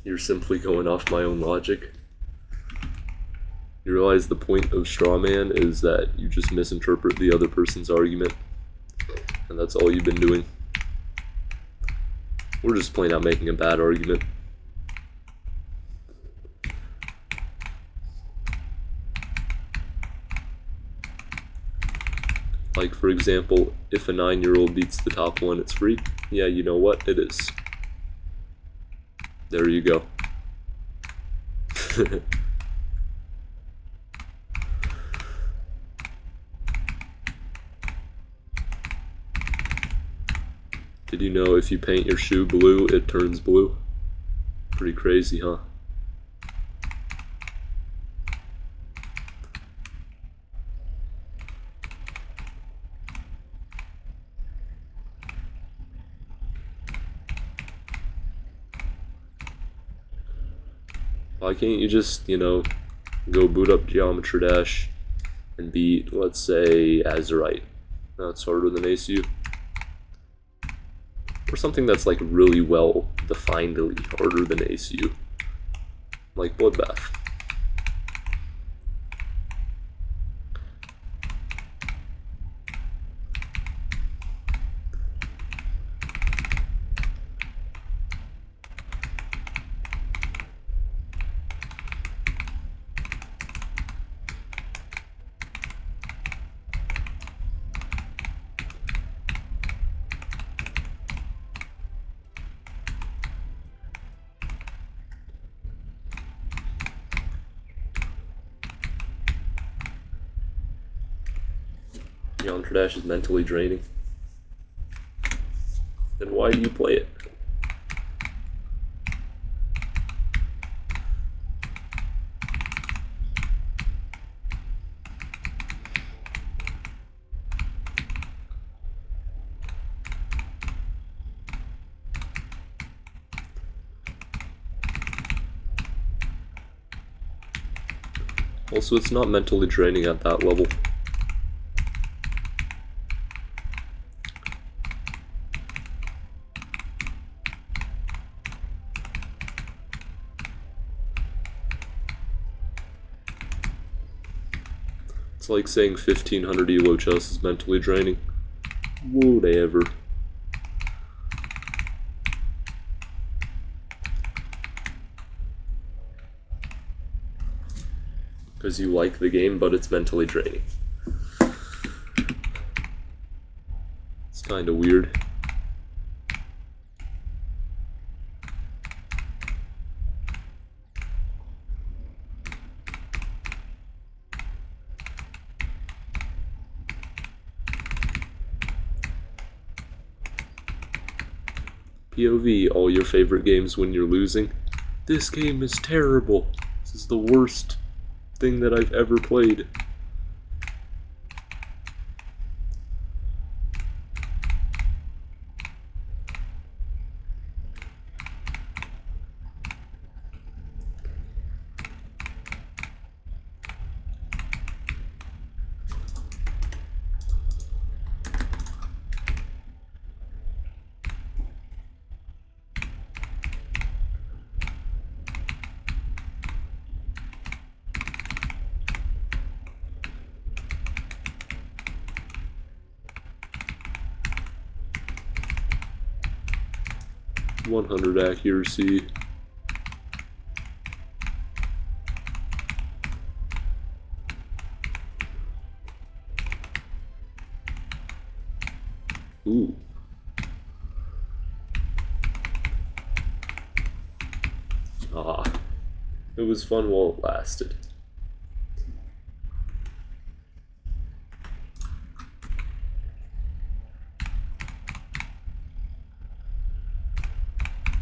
You're simply going off my own logic. You realize the point of strawman is that you just misinterpret the other person's argument, and that's all you've been doing. We're just plain out making a bad argument. Like, for example, if a 9-year-old beats the top one, it's free. Yeah, you know what? It is. There you go. Did you know if you paint your shoe blue, it turns blue? Pretty crazy, huh? Why can't you just, you know, go boot up Geometry Dash and beat, let's say, Azurite? That's harder than ACU. Or something that's like really well definedly harder than ACU. Like Bloodbath. Counter Dash is mentally draining? Then why do you play it? Also, it's not mentally draining at that level. It's like saying 1500 elo chess is mentally draining. Whatever. Because you like the game, but it's mentally draining. It's kind of weird. POV, all your favorite games when you're losing. This game is terrible. This is the worst thing that I've ever played. .100 accuracy. Ooh. Ah. It was fun while it lasted.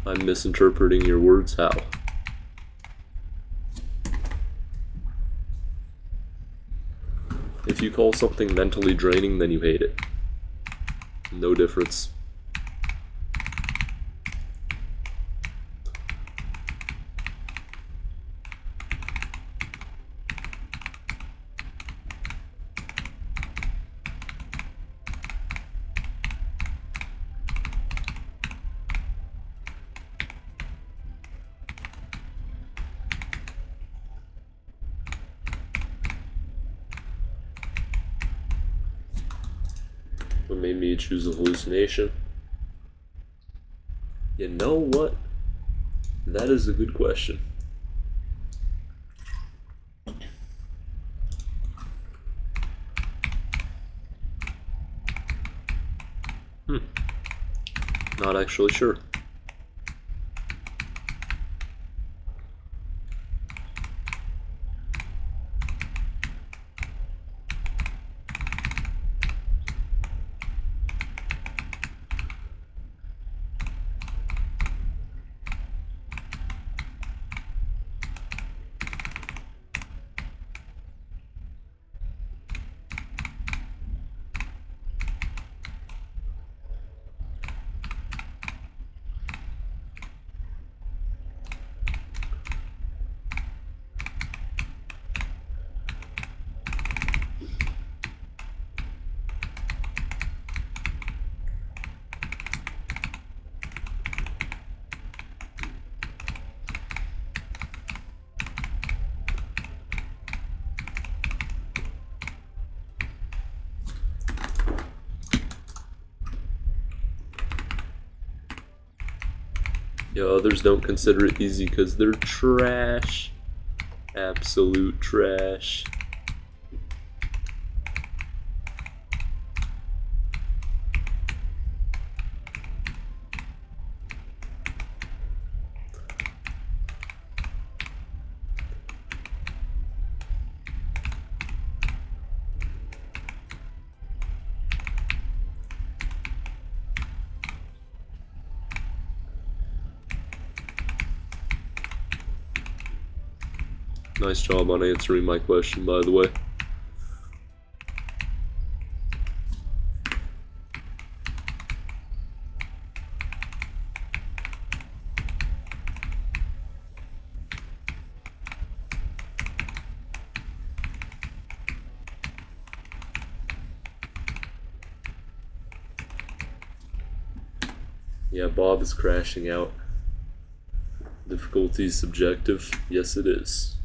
I'm misinterpreting your words, how? If you call something mentally draining, then you hate it. No difference. What made me choose a hallucination? You know what? That is a good question. Not actually sure. Yeah, others don't consider it easy because they're trash. Absolute trash. Nice job on answering my question, by the way. Yeah, Bob is crashing out. Difficulty subjective? Yes, it is.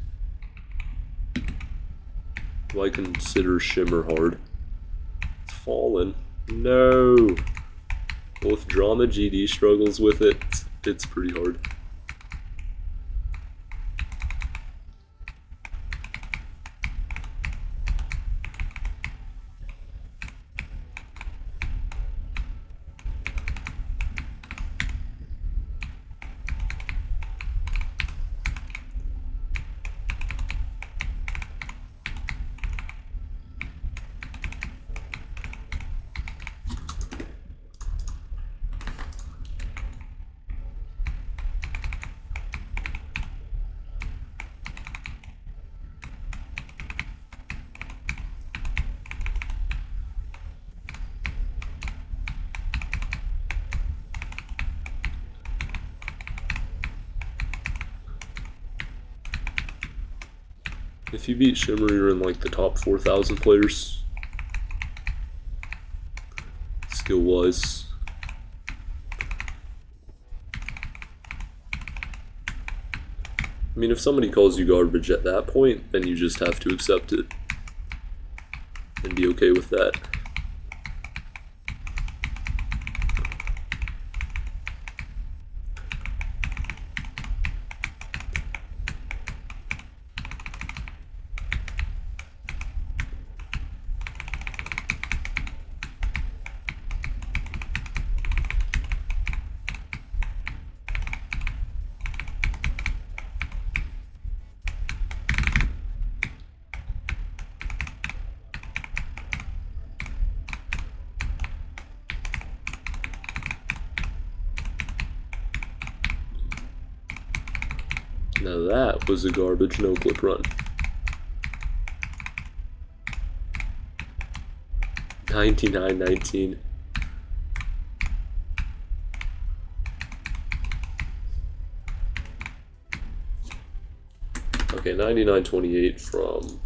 Do I consider Shimmer hard? It's fallen. No! Well, if Drama GD struggles with it, it's pretty hard. If you beat Shimmer, you're in like the top 4,000 players, skill-wise. I mean, if somebody calls you garbage at that point, then you just have to accept it and be okay with that. Now that was a garbage no-clip run. 99-19. Okay, 99-28 from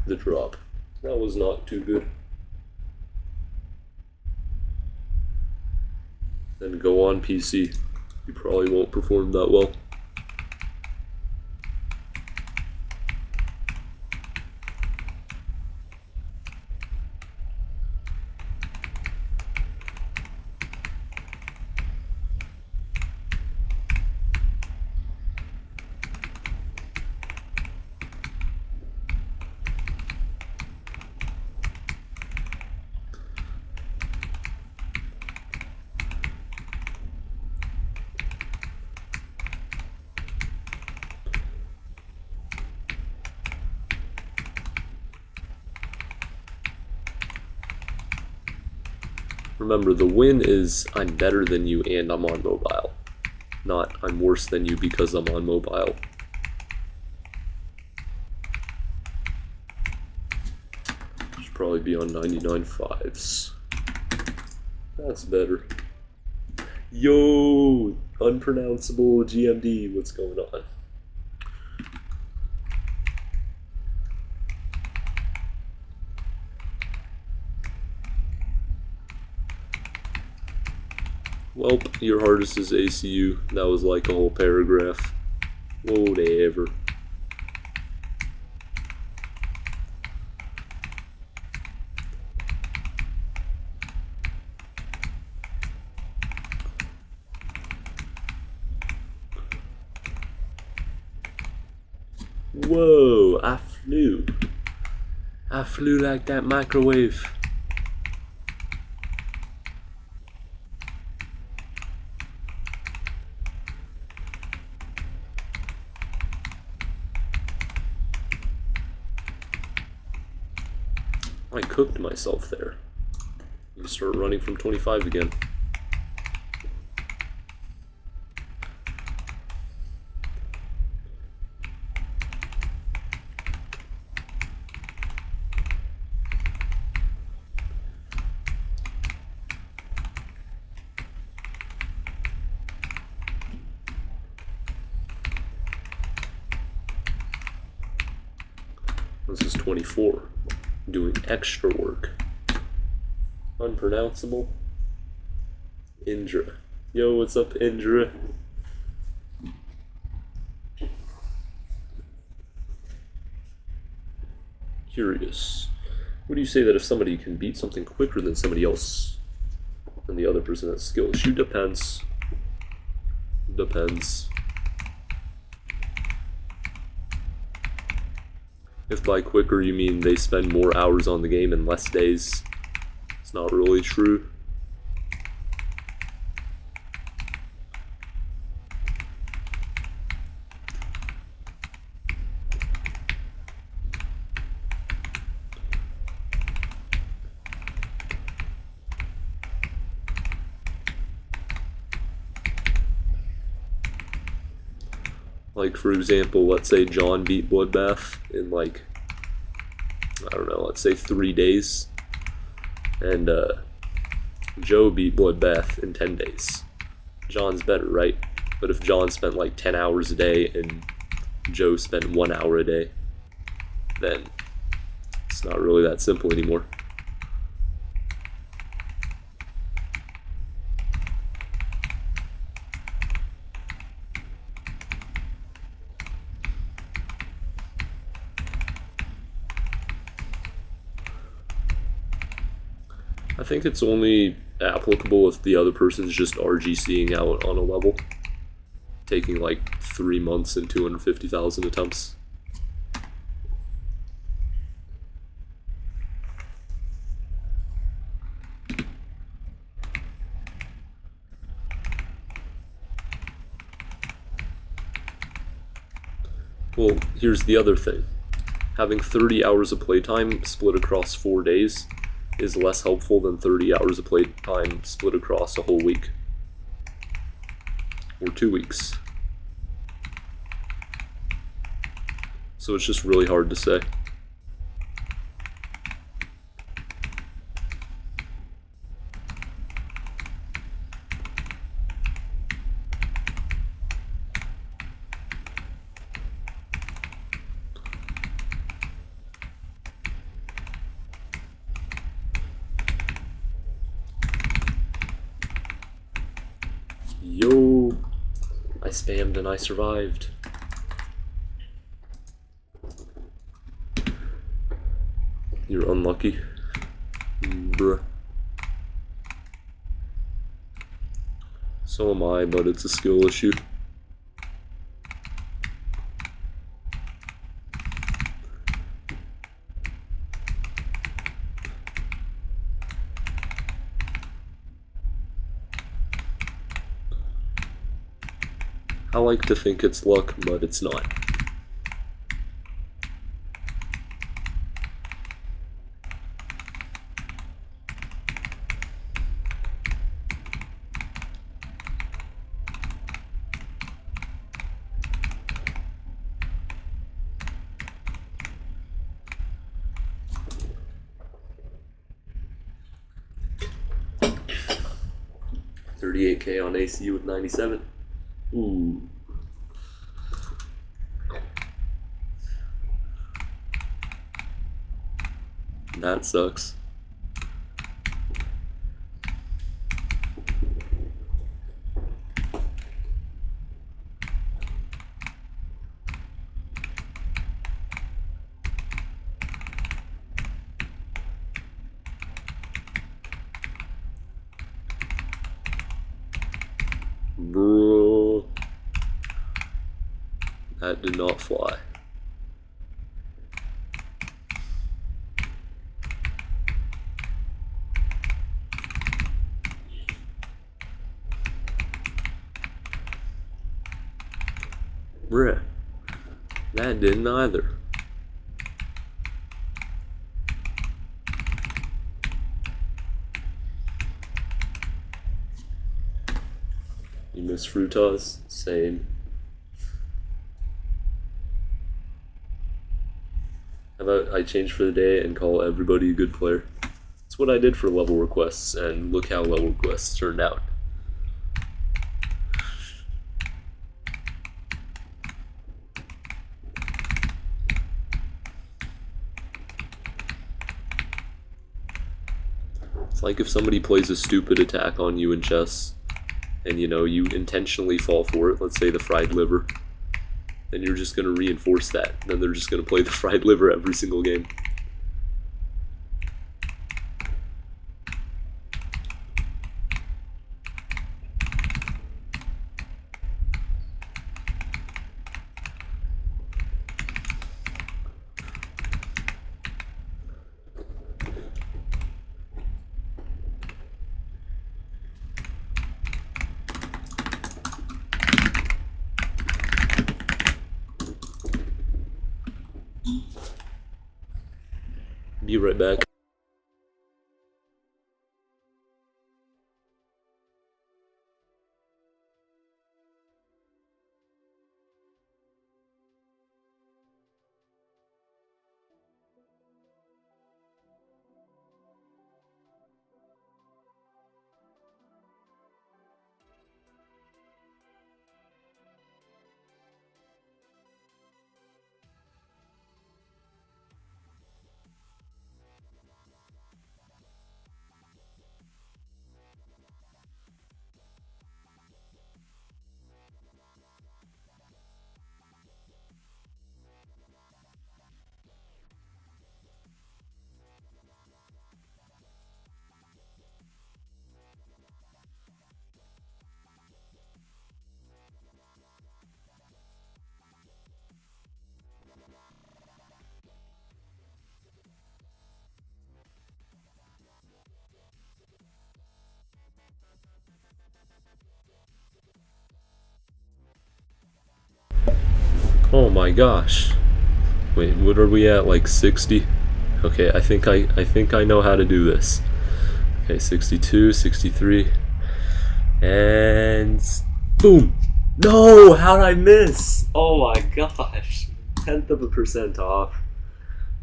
the drop. That was not too good. And go on PC. You probably won't perform that well. Remember, the win is I'm better than you and I'm on mobile, not I'm worse than you because I'm on mobile. Should probably be on 99.5s. That's better. Yo, unpronounceable GMD, what's going on? Welp, your hardest is ACU. That was like a whole paragraph. Whatever. Whoa, I flew. I flew like that microwave. I cooked myself there. I'm gonna start running from 25 again. This is 24. Doing extra work. Unpronounceable. Indra. Yo, what's up, Indra? Curious. What do you say that if somebody can beat something quicker than somebody else, and the other person has skill issue? Depends. Depends. If by quicker you mean they spend more hours on the game in less days, it's not really true. Like, for example, let's say John beat Bloodbath in, like, I don't know, let's say 3 days. And Joe beat Bloodbath in 10 days. John's better, right? But if John spent like 10 hours a day and Joe spent 1 hour a day, then it's not really that simple anymore. I think it's only applicable if the other person's just RGCing out on a level, taking like 3 months and 250,000 attempts. Well, here's the other thing. Having 30 hours of playtime split across 4 days is less helpful than 30 hours of playtime split across a whole week. Or 2 weeks. So it's just really hard to say. Yo, I spammed and I survived. You're unlucky. Bruh. So am I, but it's a skill issue. I like to think it's luck, but it's not. $38K on ACU with 97. Ooh. That sucks. Bro, that did not fly. Bruh, that didn't either. You miss Frutas? Same. How about I change for the day and call everybody a good player? That's what I did for level requests, and look how level requests turned out. Like if somebody plays a stupid attack on you in chess, and you know, you intentionally fall for it, let's say the fried liver, then you're just going to reinforce that. Then they're just going to play the fried liver every single game. Be right back. Oh my gosh. Wait, what are we at? Like 60? Okay, I think I know how to do this. Okay, 62, 63. And boom! No! How'd I miss? Oh my gosh. 0.1% off.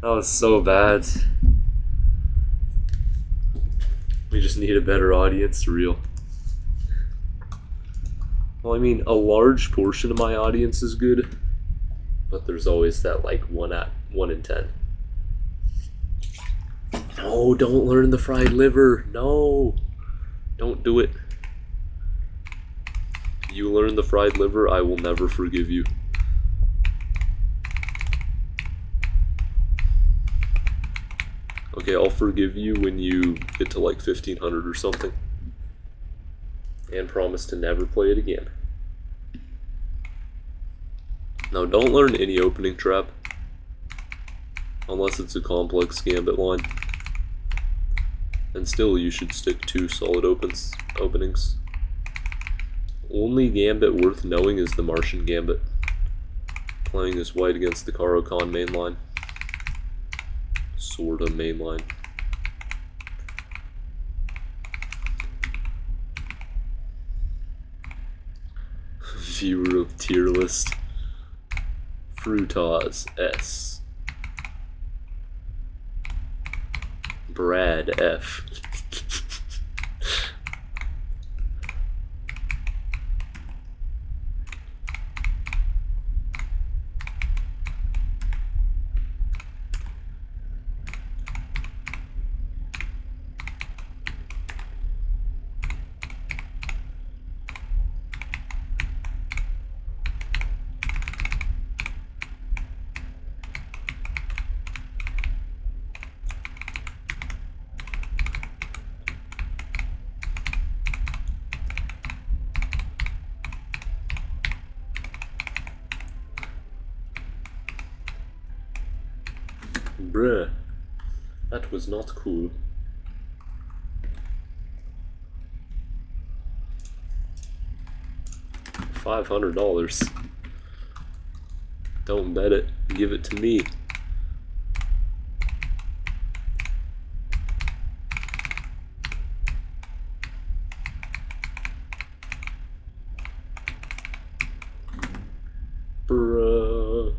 That was so bad. We just need a better audience, real. Well, I mean, a large portion of my audience is good, but there's always that like 1 in 10. No, don't learn the fried liver. No, don't do it. If you learn the fried liver, I will never forgive you. Okay, I'll forgive you when you get to like 1500 or something. And promise to never play it again. Now don't learn any opening trap. Unless it's a complex gambit line. And still you should stick to solid openings. Only gambit worth knowing is the Martian gambit. Playing as white against the Caro-Kann mainline. Sorta mainline. Viewer of tier list. Fruitaz S. Brad F. Bruh, that was not cool. $500. Don't bet it. Give it to me. Bruh.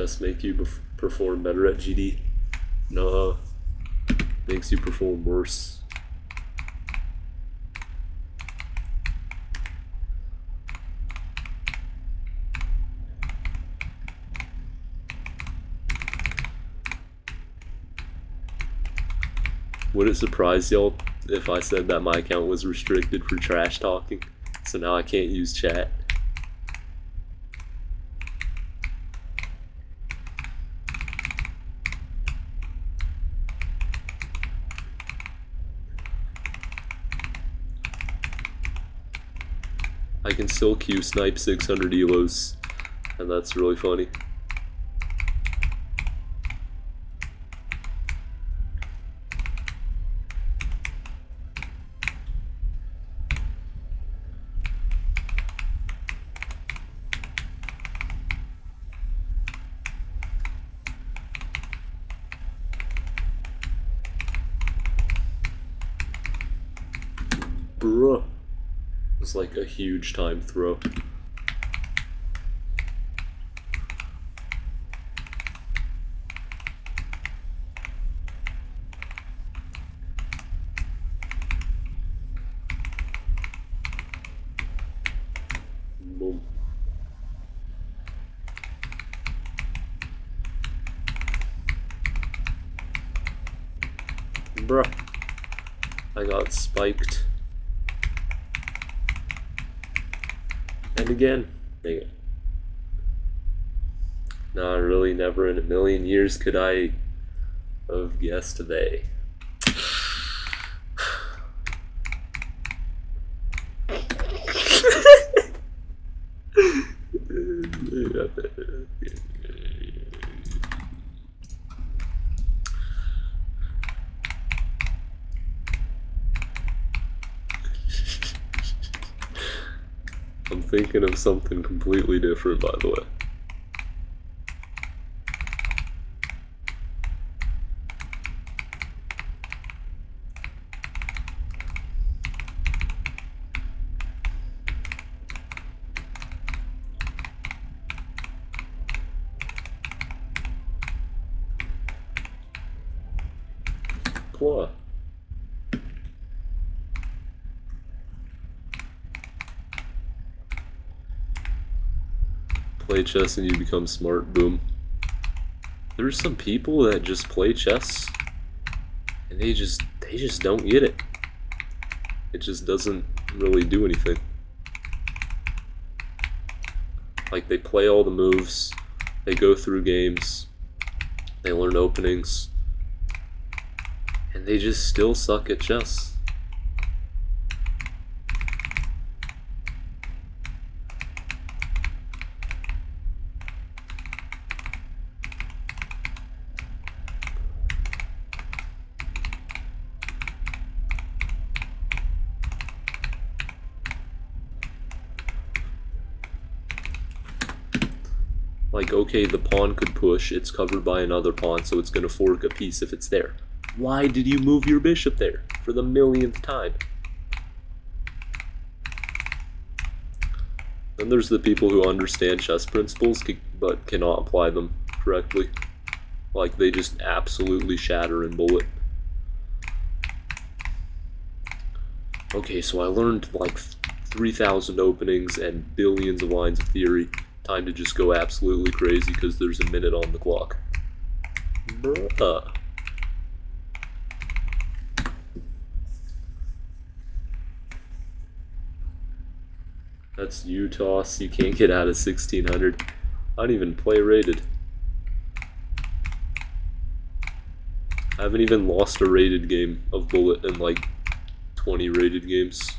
chess make you perform better at GD? No, makes you perform worse. Would it surprise y'all if I said that my account was restricted for trash talking? So now I can't use chat? I can still Q snipe 600 elos, and that's really funny. Bruh. It's like a huge time throw. Boom. Bruh. I got spiked. And again, dang it. Nah, really, never in a million years could I have guessed they. I'm thinking of something completely different, by the way. Claw. Play chess and you become smart, boom. There's some people that just play chess and they just don't get it. It just doesn't really do anything. Like, they play all the moves, they go through games, they learn openings, and they just still suck at chess. Like, okay, the pawn could push, it's covered by another pawn, so it's going to fork a piece if it's there. Why did you move your bishop there for the millionth time? Then there's the people who understand chess principles but cannot apply them correctly. Like, they just absolutely shatter in bullet. Okay, so I learned like 3,000 openings and billions of lines of theory. Time to just go absolutely crazy because there's a minute on the clock. Bruh. That's Utah, so you can't get out of 1600. I don't even play rated. I haven't even lost a rated game of bullet in like 20 rated games.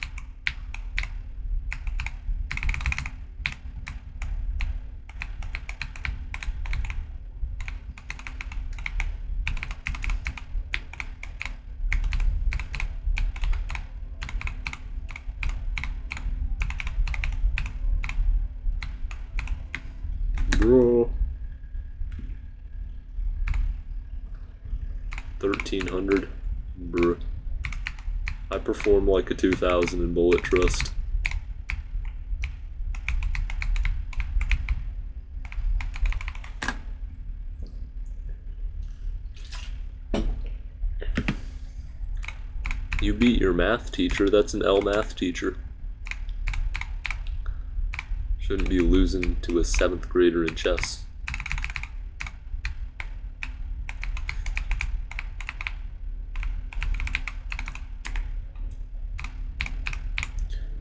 Bro. 1300. Bruh. I perform like a 2000 in bullet trust. You beat your math teacher. That's an L math teacher. Shouldn't be losing to a 7th grader in chess.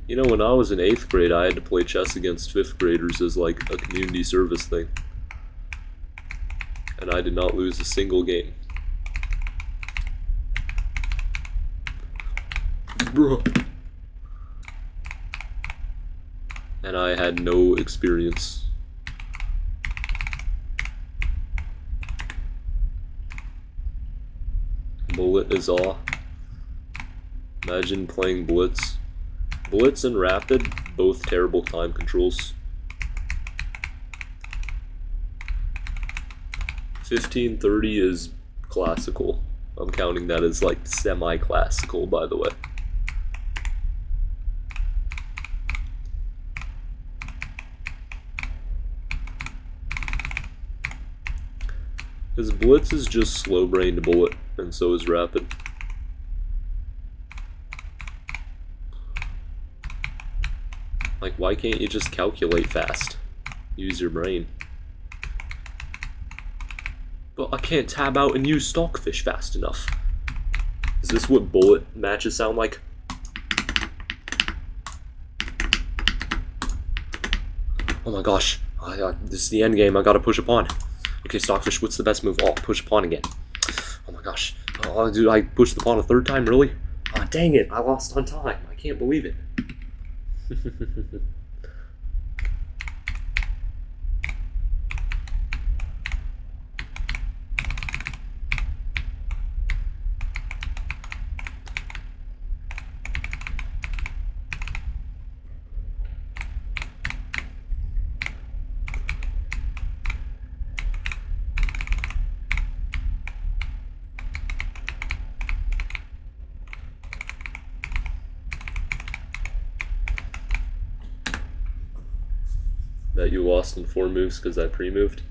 You know, when I was in 8th grade, I had to play chess against 5th graders as like a community service thing. And I did not lose a single game. Bruh. And I had no experience. Bullet is all. Imagine playing Blitz. Blitz and Rapid, both terrible time controls. 1530 is classical. I'm counting that as like semi-classical, by the way. Because Blitz is just slow-brained Bullet, and so is Rapid. Like, why can't you just calculate fast? Use your brain. But I can't tab out and use Stockfish fast enough. Is this what Bullet matches sound like? Oh my gosh. This is the end game. I gotta push a pawn. Okay, Stockfish, what's the best move? Oh, push a pawn again. Oh my gosh. Oh, dude, I pushed the pawn a 3rd time? Really? Oh, dang it. I lost on time. I can't believe it. That you lost in 4 moves because I pre-moved.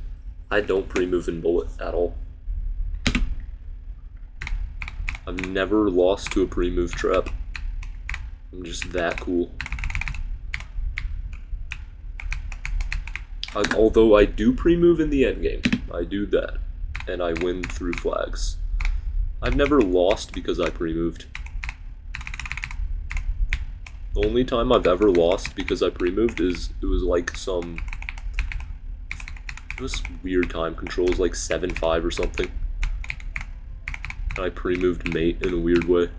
I don't pre-move in Bullet at all. I've never lost to a pre-move trap. I'm just that cool. Although I do pre-move in the endgame. I do that. And I win through flags. I've never lost because I pre-moved. The only time I've ever lost because I pre-moved is, it was like it was weird time controls, like 7-5 or something. And I pre-moved mate in a weird way.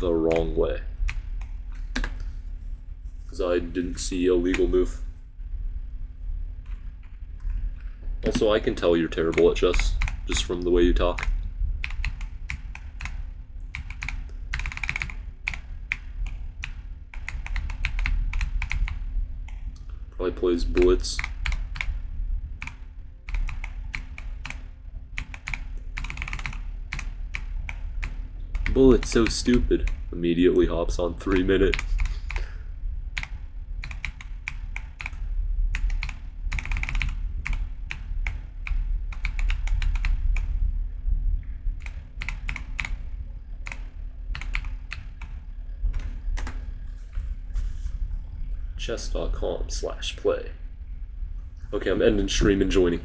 The wrong way. Because I didn't see a legal move. Also, I can tell you're terrible at chess, just from the way you talk. Probably plays Blitz. Bullet's so stupid. Immediately hops on 3-minute. Chess.com/play. Okay, I'm ending stream and joining.